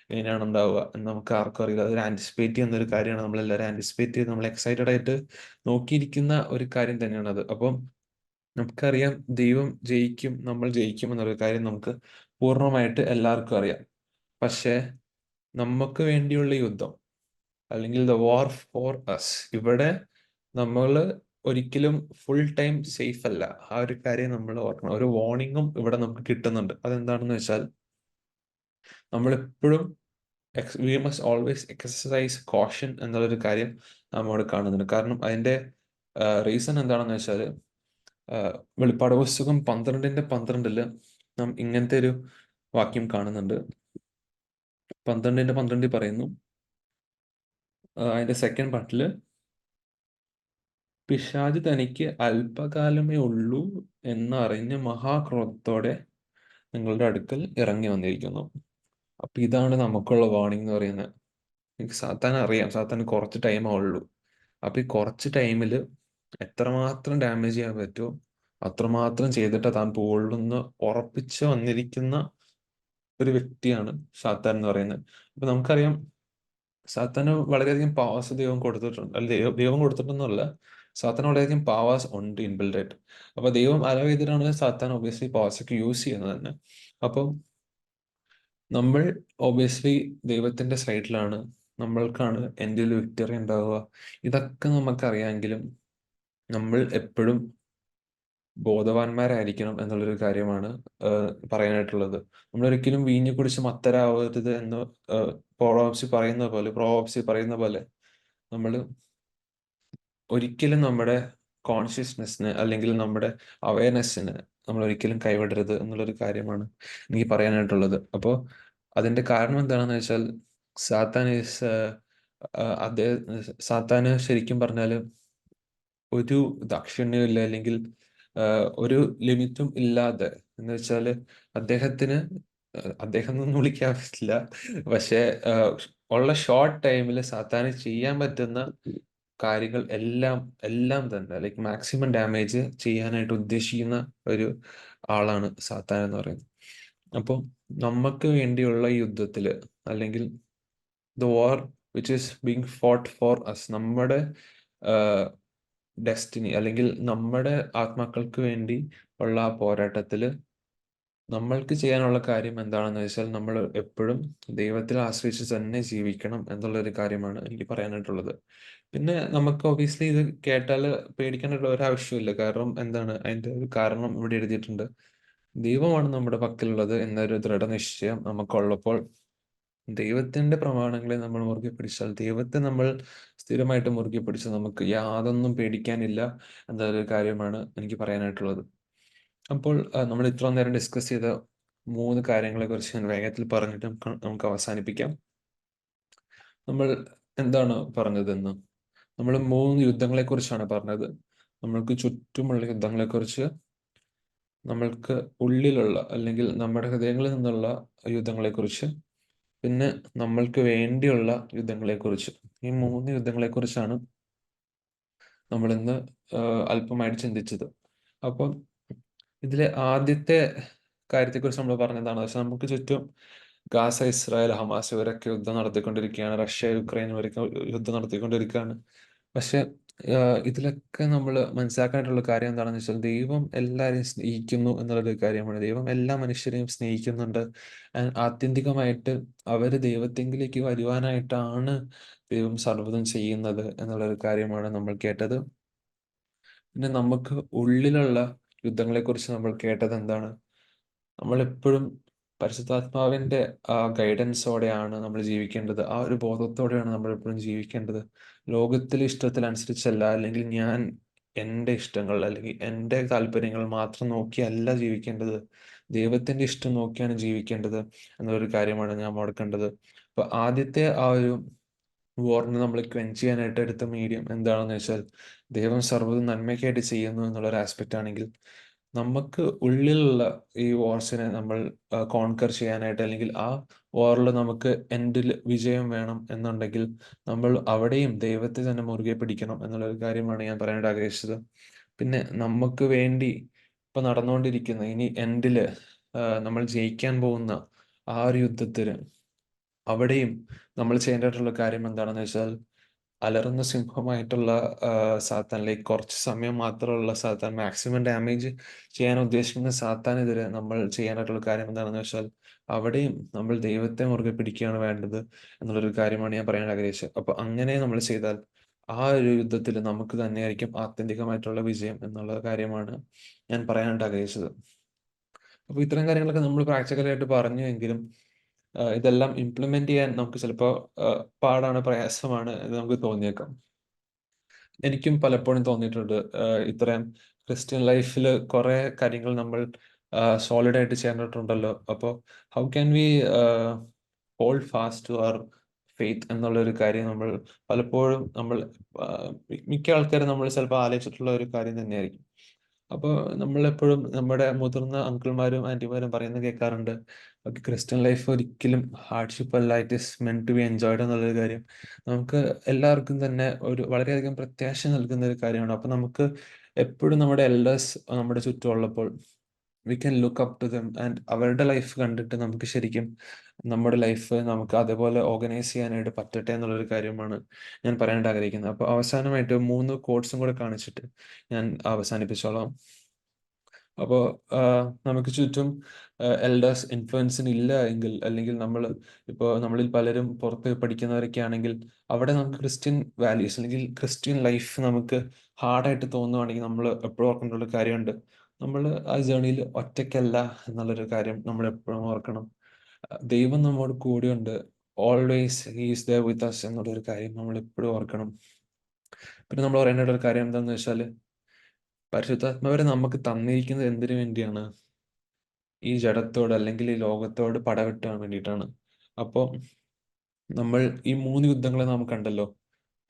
എങ്ങനെയാണ് ഉണ്ടാവുക എന്ന് നമുക്ക് ആർക്കും അറിയില്ല. അതൊരു ആൻറ്റിസിപ്പേറ്റ് ചെയ്യുന്ന ഒരു കാര്യമാണ്. നമ്മളെല്ലാവരും ആൻറ്റിസിപ്പേറ്റ് ചെയ്ത് നമ്മൾ എക്സൈറ്റഡ് ആയിട്ട് നോക്കിയിരിക്കുന്ന ഒരു കാര്യം തന്നെയാണ് അത്. അപ്പം നമുക്കറിയാം ദൈവം ജയിക്കും, നമ്മൾ ജയിക്കും എന്നുള്ള കാര്യം നമുക്ക് പൂർണ്ണമായിട്ട് എല്ലാവർക്കും അറിയാം. പക്ഷേ നമുക്ക് വേണ്ടിയുള്ള യുദ്ധം അല്ലെങ്കിൽ ദ വാർ ഫോർ അസ്, ഇവിടെ നമ്മൾ ഒരിക്കലും ഫുൾ ടൈം സേഫ് അല്ല. ആ ഒരു കാര്യം നമ്മൾ ഓർക്കണം. ഒരു വാർണിംഗും ഇവിടെ നമുക്ക് കിട്ടുന്നുണ്ട്. അതെന്താണെന്ന് വെച്ചാൽ നമ്മളെപ്പോഴും V must always exercise caution എന്നുള്ളൊരു കാര്യം നമ്മോട് കാണുന്നുണ്ട്. കാരണം അതിന്റെ റീസൺ എന്താണെന്ന് വെച്ചാൽ വെളിപ്പാട് പുസ്തകം 12:12 നാം ഇങ്ങനത്തെ ഒരു വാക്യം കാണുന്നുണ്ട്. 12:12 പറയുന്നു, അതിന്റെ സെക്കൻഡ് പാർട്ടില്, പിശാച് തനിക്ക് അല്പകാലമേ ഉള്ളൂ എന്നറിഞ്ഞ് മഹാക്രോധത്തോടെ നിങ്ങളുടെ അടുക്കൽ ഇറങ്ങി വന്നിരിക്കുന്നു. അപ്പൊ ഇതാണ് നമുക്കുള്ള വാർണിംഗ് എന്ന് പറയുന്നത്. എനിക്ക് സാത്താൻ അറിയാം, സാത്താൻ കുറച്ച് ടൈമേ ഉള്ളൂ. അപ്പൊ ഈ കുറച്ച് ടൈമിൽ എത്രമാത്രം ഡാമേജ് ചെയ്യാൻ പറ്റുമോ അത്രമാത്രം ചെയ്തിട്ട് താൻ പോകുള്ളൂന്ന് ഉറപ്പിച്ച് വന്നിരിക്കുന്ന ഒരു വ്യക്തിയാണ് സാത്താൻ എന്ന് പറയുന്നത്. അപ്പൊ നമുക്കറിയാം സാത്താന് വളരെയധികം പവേഴ്സ് ദൈവം കൊടുത്തിട്ടുണ്ട്. അല്ല, ദൈവം കൊടുത്തിട്ടൊന്നുമല്ല, സാത്താന് വളരെയധികം പവേഴ്സ് ഉണ്ട് ഇൻബിൽഡ് ആയിട്ട്. അപ്പൊ ദൈവം അലോ ചെയ്തിട്ടാണ് സാത്താൻ ഒബ്വിയസ്ലി പവേഴ്സ് ഒക്കെ യൂസ് ചെയ്യുന്നത് തന്നെ. അപ്പം നമ്മൾ ഒബ്വിയസ്ലി ദൈവത്തിന്റെ സൈഡിലാണ്, നമ്മൾക്കാണ് എൻ്റെ ഒരു വിക്ടറി ഉണ്ടാവുക. ഇതൊക്കെ നമുക്കറിയാമെങ്കിലും നമ്മൾ എപ്പോഴും ബോധവാന്മാരായിരിക്കണം എന്നുള്ളൊരു കാര്യമാണ് പറയാനായിട്ടുള്ളത്. നമ്മളൊരിക്കലും വീഞ്ഞു കുടിച്ച് മത്തരാവരുത് എന്ന് പ്രോവർബ്സിൽ പറയുന്ന പോലെ നമ്മൾ ഒരിക്കലും നമ്മുടെ കോൺഷ്യസ്നെസ്സിന് അല്ലെങ്കിൽ നമ്മുടെ അവയർനെസ്സിന് നമ്മൾ ഒരിക്കലും കൈവിടരുത് എന്നുള്ളൊരു കാര്യമാണ് എനിക്ക് പറയാനായിട്ടുള്ളത്. അപ്പോൾ അതിൻ്റെ കാരണം എന്താണെന്ന് വെച്ചാൽ സാത്താൻ ഈസ് അദ്ദേഹം സാത്താന് ശരിക്കും പറഞ്ഞാൽ ഒരു ദാക്ഷിണ്യവും അല്ലെങ്കിൽ ഒരു ലിമിറ്റും ഇല്ലാതെ, എന്ന് വെച്ചാൽ അദ്ദേഹത്തിന് അദ്ദേഹം എന്നൊന്നും വിളിക്കാൻ പറ്റില്ല, പക്ഷെ ഉള്ള ഷോർട്ട് ടൈമിൽ സാത്താന് ചെയ്യാൻ പറ്റുന്ന കാര്യങ്ങൾ എല്ലാം എല്ലാം തന്നെ ലൈക്ക് മാക്സിമം ഡാമേജ് ചെയ്യാനായിട്ട് ഉദ്ദേശിക്കുന്ന ഒരു ആളാണ് സാത്താൻ എന്ന് പറയുന്നത്. അപ്പം നമുക്ക് വേണ്ടിയുള്ള ഈ യുദ്ധത്തില്, അല്ലെങ്കിൽ the war which is being fought for us, നമ്മുടെ ഡെസ്റ്റിനി അല്ലെങ്കിൽ നമ്മുടെ ആത്മാക്കൾക്ക് വേണ്ടി ഉള്ള ആ പോരാട്ടത്തില് നമ്മൾക്ക് ചെയ്യാനുള്ള കാര്യം എന്താണെന്ന് വെച്ചാൽ നമ്മൾ എപ്പോഴും ദൈവത്തിൽ ആശ്രയിച്ച് തന്നെ ജീവിക്കണം എന്നുള്ളൊരു കാര്യമാണ് എനിക്ക് പറയാനായിട്ടുള്ളത്. പിന്നെ നമുക്ക് ഒബിയസ്ലി ഇത് കേട്ടാൽ പേടിക്കാനുള്ള ഒരു ആവശ്യമില്ല. കാരണം എന്താണ് അതിൻ്റെ ഒരു കാരണം ഇവിടെ എഴുതിയിട്ടുണ്ട്. ദൈവമാണ് നമ്മുടെ പക്കലുള്ളത് എന്നൊരു ദൃഢനിശ്ചയം നമുക്കുള്ളപ്പോൾ ദൈവത്തിന്റെ പ്രമാണങ്ങളെ നമ്മൾ മുറുകെ പിടിച്ചാൽ, ദൈവത്തെ നമ്മൾ സ്ഥിരമായിട്ട് മുറുകെ പിടിച്ചാൽ നമുക്ക് യാതൊന്നും പേടിക്കാനില്ല എന്നൊരു കാര്യമാണ് എനിക്ക് പറയാനായിട്ടുള്ളത്. അപ്പോൾ നമ്മൾ ഇത്ര നേരം ഡിസ്കസ് ചെയ്ത 3 കാര്യങ്ങളെ കുറിച്ച് ഞാൻ വേഗത്തിൽ പറഞ്ഞിട്ട് നമുക്ക് അവസാനിപ്പിക്കാം. നമ്മൾ എന്താണ് പറഞ്ഞതെന്ന്, നമ്മൾ 3 യുദ്ധങ്ങളെ കുറിച്ചാണ് പറഞ്ഞത്. നമ്മൾക്ക് ചുറ്റുമുള്ള യുദ്ധങ്ങളെക്കുറിച്ച്, നമ്മൾക്ക് ഉള്ളിലുള്ള അല്ലെങ്കിൽ നമ്മുടെ ഹൃദയങ്ങളിൽ നിന്നുള്ള യുദ്ധങ്ങളെക്കുറിച്ച്, പിന്നെ നമ്മൾക്ക് വേണ്ടിയുള്ള യുദ്ധങ്ങളെക്കുറിച്ച്. ഈ 3 യുദ്ധങ്ങളെക്കുറിച്ചാണ് നമ്മൾ ഇന്ന് അല്പമായിട്ട് ചിന്തിച്ചത്. അപ്പം ഇതിലെ ആദ്യത്തെ കാര്യത്തെക്കുറിച്ച് നമ്മൾ പറഞ്ഞതാണ്. പക്ഷെ നമുക്ക് ചുറ്റും ഗാസ, ഇസ്രായേൽ, ഹമാസ് ഇവരൊക്കെ യുദ്ധം നടത്തിക്കൊണ്ടിരിക്കുകയാണ്. റഷ്യ, യുക്രൈൻ ഇവരൊക്കെ യുദ്ധം നടത്തിക്കൊണ്ടിരിക്കുകയാണ്. പക്ഷെ ഇതിലൊക്കെ നമ്മൾ മനസ്സിലാക്കാനായിട്ടുള്ള കാര്യം എന്താണെന്ന് വെച്ചാൽ, ദൈവം എല്ലാവരെയും സ്നേഹിക്കുന്നു എന്നുള്ളൊരു കാര്യമാണ്. ദൈവം എല്ലാ മനുഷ്യരെയും സ്നേഹിക്കുന്നുണ്ട്. ആത്യന്തികമായിട്ട് അവർ ദൈവത്തെങ്കിലേക്ക് വരുവാനായിട്ടാണ് ദൈവം സർവ്വതും ചെയ്യുന്നത് എന്നുള്ളൊരു കാര്യമാണ് നമ്മൾ കേട്ടത്. പിന്നെ നമുക്ക് ഉള്ളിലുള്ള യുദ്ധങ്ങളെക്കുറിച്ച് നമ്മൾ കേട്ടത് എന്താണ്? നമ്മളെപ്പോഴും പരിശുദ്ധാത്മാവിൻ്റെ ആ ഗൈഡൻസോടെയാണ് നമ്മൾ ജീവിക്കേണ്ടത്. ആ ഒരു ബോധത്തോടെയാണ് നമ്മൾ എപ്പോഴും ജീവിക്കേണ്ടത്. ലോകത്തിലെ ഇഷ്ടത്തിനനുസരിച്ചല്ല, അല്ലെങ്കിൽ ഞാൻ എൻ്റെ ഇഷ്ടങ്ങൾ അല്ലെങ്കിൽ എൻ്റെ താല്പര്യങ്ങൾ മാത്രം നോക്കിയല്ല ജീവിക്കേണ്ടത്. ദൈവത്തിൻ്റെ ഇഷ്ടം നോക്കിയാണ് ജീവിക്കേണ്ടത് എന്നൊരു കാര്യമാണ് ഞാൻ ഓർക്കേണ്ടത്. അപ്പൊ ആദ്യത്തെ ആ ഒരു വാറിനെ നമ്മൾ ക്വെൻച്ച് ചെയ്യാനായിട്ട് എടുത്ത മീഡിയം എന്താണെന്ന് വെച്ചാൽ, ദൈവം സർവ്വതും നന്മയ്ക്കായിട്ട് ചെയ്യുന്നു എന്നുള്ളൊരു ആസ്പെക്റ്റ് ആണെങ്കിൽ, നമുക്ക് ഉള്ളിലുള്ള ഈ വാർസിനെ നമ്മൾ കോൺകർ ചെയ്യാനായിട്ട്, അല്ലെങ്കിൽ ആ വാറിൽ നമുക്ക് എൻഡിൽ വിജയം വേണം എന്നുണ്ടെങ്കിൽ നമ്മൾ അവിടെയും ദൈവത്തെ തന്നെ മുറുകെ പിടിക്കണം എന്നുള്ളൊരു കാര്യമാണ് ഞാൻ പറയാനായിട്ട് ആഗ്രഹിച്ചത്. പിന്നെ നമുക്ക് വേണ്ടി ഇപ്പൊ നടന്നുകൊണ്ടിരിക്കുന്ന ഇനി എൻഡില് നമ്മൾ ജയിക്കാൻ പോകുന്ന ആ ഒരു യുദ്ധത്തിന് അവിടെയും നമ്മൾ ചെയ്യേണ്ടതായിട്ടുള്ള കാര്യം എന്താണെന്ന് വെച്ചാൽ, അലറുന്ന സിംഹമായിട്ടുള്ള സാത്താനിലേക്ക് കുറച്ച് സമയം മാത്രമുള്ള സാത്താൻ, മാക്സിമം ഡാമേജ് ചെയ്യാൻ ഉദ്ദേശിക്കുന്ന സാത്താനെതിരെ നമ്മൾ ചെയ്യാനായിട്ടുള്ള കാര്യം എന്താണെന്ന് വെച്ചാൽ, അവിടെയും നമ്മൾ ദൈവത്തെ മുറുകെ പിടിക്കുകയാണ് വേണ്ടത് എന്നുള്ളൊരു കാര്യമാണ് ഞാൻ പറയാൻ ആഗ്രഹിച്ചത്. അപ്പൊ അങ്ങനെ നമ്മൾ ചെയ്താൽ ആ ഒരു യുദ്ധത്തിൽ നമുക്ക് തന്നെയായിരിക്കും ആത്യന്തികമായിട്ടുള്ള വിജയം എന്നുള്ള കാര്യമാണ് ഞാൻ പറയാനായിട്ട് ആഗ്രഹിച്ചത്. അപ്പോൾ ഇത്തരം കാര്യങ്ങളൊക്കെ നമ്മൾ പ്രാക്ടിക്കലായിട്ട് പറഞ്ഞു എങ്കിലും ഇതെല്ലാം ഇംപ്ലിമെന്റ് ചെയ്യാൻ നമുക്ക് ചിലപ്പോൾ പാടാണ്, പ്രയാസമാണ് എന്ന് നമുക്ക് തോന്നിയേക്കാം. എനിക്കും പലപ്പോഴും തോന്നിയിട്ടുണ്ട്. ഇത്രയും ക്രിസ്ത്യൻ ലൈഫിൽ കുറെ കാര്യങ്ങൾ നമ്മൾ സോളിഡ് ആയിട്ട് ചേർന്നിട്ടുണ്ടല്ലോ. അപ്പോൾ how can we hold fast to our faith എന്നുള്ളൊരു കാര്യം നമ്മൾ പലപ്പോഴും മിക്ക ആൾക്കാരും നമ്മൾ ചിലപ്പോൾ ആലോചിച്ചിട്ടുള്ള ഒരു കാര്യം തന്നെയായിരിക്കും. അപ്പോൾ നമ്മളെപ്പോഴും നമ്മുടെ മുതിർന്ന അങ്കിൾമാരും ആൻറ്റിമാരും പറയുന്നത് കേൾക്കാറുണ്ട്, ക്രിസ്ത്യൻ ലൈഫ് ഒരിക്കലും ഹാർഡ്ഷിപ്പ് അല്ല, it is meant to be enjoyed എന്നുള്ളൊരു കാര്യം നമുക്ക് എല്ലാവർക്കും തന്നെ ഒരു വളരെയധികം പ്രത്യാശ നൽകുന്ന ഒരു കാര്യമാണ്. അപ്പം നമുക്ക് എപ്പോഴും നമ്മുടെ എൽഡേഴ്സ് നമ്മുടെ ചുറ്റും ഉള്ളപ്പോൾ we can look up to them, and അവരുടെ ലൈഫ് കണ്ടിട്ട് നമുക്ക് ശരിക്കും നമ്മുടെ ലൈഫ് നമുക്ക് അതേപോലെ ഓർഗനൈസ് ചെയ്യാനായിട്ട് പറ്റട്ടെ എന്നുള്ളൊരു കാര്യമാണ് ഞാൻ പറയാനായിട്ട് ആഗ്രഹിക്കുന്നത്. അപ്പോൾ അവസാനമായിട്ട് 3 കോട്സും കൂടെ കാണിച്ചിട്ട് ഞാൻ അവസാനിപ്പിച്ചോളാം. അപ്പോൾ നമുക്ക് ചുറ്റും എൽഡേഴ്സ് ഇൻഫ്ലുവൻസിന് ഇല്ല എങ്കിൽ, അല്ലെങ്കിൽ ഇപ്പോൾ നമ്മളിൽ പലരും പുറത്ത് പഠിക്കുന്നവരൊക്കെ ആണെങ്കിൽ, അവിടെ നമുക്ക് ക്രിസ്ത്യൻ വാല്യൂസ് അല്ലെങ്കിൽ ക്രിസ്ത്യൻ ലൈഫ് നമുക്ക് ഹാർഡായിട്ട് തോന്നുവാണെങ്കിൽ നമ്മൾ എപ്പോഴും ഓർക്കേണ്ട ഒരു കാര്യമുണ്ട്. നമ്മൾ ആ ജേണിയിൽ ഒറ്റയ്ക്കല്ല എന്നുള്ളൊരു കാര്യം നമ്മൾ എപ്പോഴും ഓർക്കണം. ദൈവം നമ്മോട് കൂടെയുണ്ട്. Always he's there with us എന്നുള്ളൊരു കാര്യം നമ്മൾ എപ്പോഴും ഓർക്കണം. പിന്നെ നമ്മൾ പറയേണ്ട ഒരു കാര്യം എന്താണെന്ന് വെച്ചാൽ, പരിശുദ്ധാത്മാവരെ നമുക്ക് തന്നിരിക്കുന്നത് എന്തിനു വേണ്ടിയാണ്? ഈ ജഡത്തോട് അല്ലെങ്കിൽ ഈ ലോകത്തോട് പടവെട്ടാൻ വേണ്ടിയിട്ടാണ്. അപ്പോൾ നമ്മൾ ഈ 3 യുദ്ധങ്ങളെ നാം കണ്ടല്ലോ.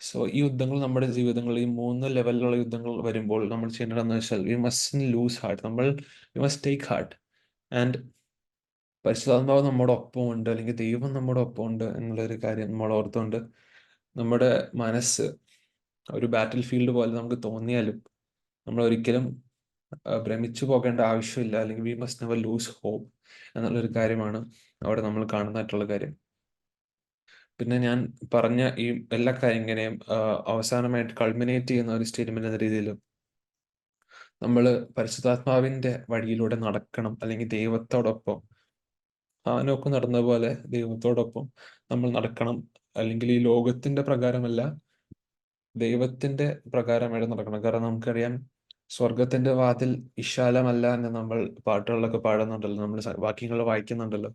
സോ ഈ യുദ്ധങ്ങൾ നമ്മുടെ ജീവിതങ്ങളിൽ ഈ 3 ലെവലിലുള്ള യുദ്ധങ്ങൾ വരുമ്പോൾ നമ്മൾ ചെയ്യേണ്ടതെന്ന് വെച്ചാൽ we must lose heart. We must take heart. And പരിശുദ്ധാത്മാവ് നമ്മുടെ ഒപ്പമുണ്ട്, അല്ലെങ്കിൽ ദൈവം നമ്മുടെ ഒപ്പമുണ്ട് എന്നുള്ളൊരു കാര്യം നമ്മൾ ഓർത്തുകൊണ്ട് നമ്മുടെ മനസ്സ് ഒരു ബാറ്റിൽ ഫീൽഡ് പോലെ നമുക്ക് തോന്നിയാലും നമ്മൾ ഒരിക്കലും ഭ്രമിച്ചു പോകേണ്ട ആവശ്യമില്ല. അല്ലെങ്കിൽ we must never lose hope എന്നുള്ളൊരു കാര്യമാണ് അവിടെ നമ്മൾ കാണുന്നതായിട്ടുള്ള കാര്യം. പിന്നെ ഞാൻ പറഞ്ഞ ഈ എല്ലാ കാര്യങ്ങളെയും അവസാനമായിട്ട് കൾമിനേറ്റ് ചെയ്യുന്ന ഒരു സ്റ്റേറ്റ്മെന്റ് എന്ന രീതിയിൽ നമ്മൾ പരിശുദ്ധാത്മാവിന്റെ വഴിയിലൂടെ നടക്കണം, അല്ലെങ്കിൽ ദൈവത്തോടൊപ്പം ഹാനോക്ക് നടന്ന പോലെ ദൈവത്തോടൊപ്പം നമ്മൾ നടക്കണം. അല്ലെങ്കിൽ ഈ ലോകത്തിന്റെ പ്രകാരമല്ല, ദൈവത്തിന്റെ പ്രകാരമായിട്ട് നടക്കണം. കാരണം നമുക്കറിയാം, സ്വർഗത്തിന്റെ വാതിൽ വിശാലമല്ല എന്ന് നമ്മൾ പാട്ടുകളിലൊക്കെ പാടുന്നുണ്ടല്ലോ, നമ്മൾ വാക്യങ്ങൾ വായിക്കുന്നുണ്ടല്ലോ.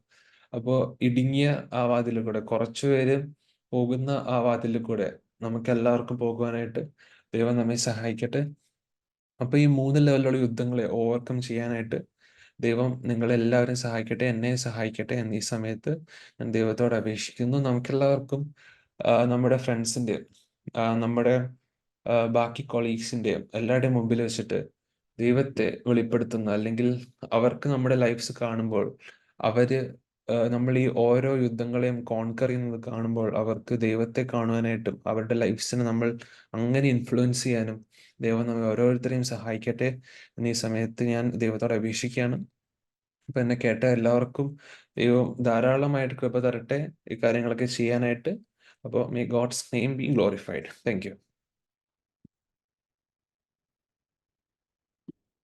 അപ്പോൾ ഇടുങ്ങിയ ആ വാതിലിൽ കൂടെ കുറച്ചുപേര് പോകുന്ന ആ വാതിലിൽ കൂടെ നമുക്ക് എല്ലാവർക്കും പോകുവാനായിട്ട് ദൈവം നമ്മെ സഹായിക്കട്ടെ. അപ്പൊ ഈ 3 ലെവലിലുള്ള യുദ്ധങ്ങളെ ഓവർകം ചെയ്യാനായിട്ട് ദൈവം നിങ്ങളെല്ലാവരും സഹായിക്കട്ടെ, എന്നെ സഹായിക്കട്ടെ എന്ന് ഈ സമയത്ത് ഞാൻ ദൈവത്തോട് അപേക്ഷിക്കുന്നു. നമുക്കെല്ലാവർക്കും നമ്മുടെ ഫ്രണ്ട്സിന്റെ, നമ്മുടെ ബാക്കി കൊളീഗ്സിന്റെയും എല്ലാവരുടെയും മുമ്പിൽ വെച്ചിട്ട് ദൈവത്തെ വെളിപ്പെടുത്തുന്ന, അല്ലെങ്കിൽ അവർക്ക് നമ്മുടെ ലൈഫ്സ് കാണുമ്പോൾ അവര് നമ്മൾ ഈ ഓരോ യുദ്ധങ്ങളെയും കോൺകർ ചെയ്യുന്നത് കാണുമ്പോൾ അവർക്ക് ദൈവത്തെ കാണുവാനായിട്ടും അവരുടെ ലൈഫ്സിനെ നമ്മൾ അങ്ങനെ ഇൻഫ്ലുവൻസ് ചെയ്യാനും ദൈവം നമ്മെ ഓരോരുത്തരെയും സഹായിക്കട്ടെ എന്ന് ഈ സമയത്ത് ഞാൻ ദൈവത്തോട് അപേക്ഷിക്കുകയാണ്. അപ്പൊ എന്നെ കേട്ട എല്ലാവർക്കും ദൈവം ധാരാളമായിട്ട് കൃപ തരട്ടെ ഈ കാര്യങ്ങളൊക്കെ ചെയ്യാനായിട്ട്. അപ്പോൾ may God's name be glorified. Thank U.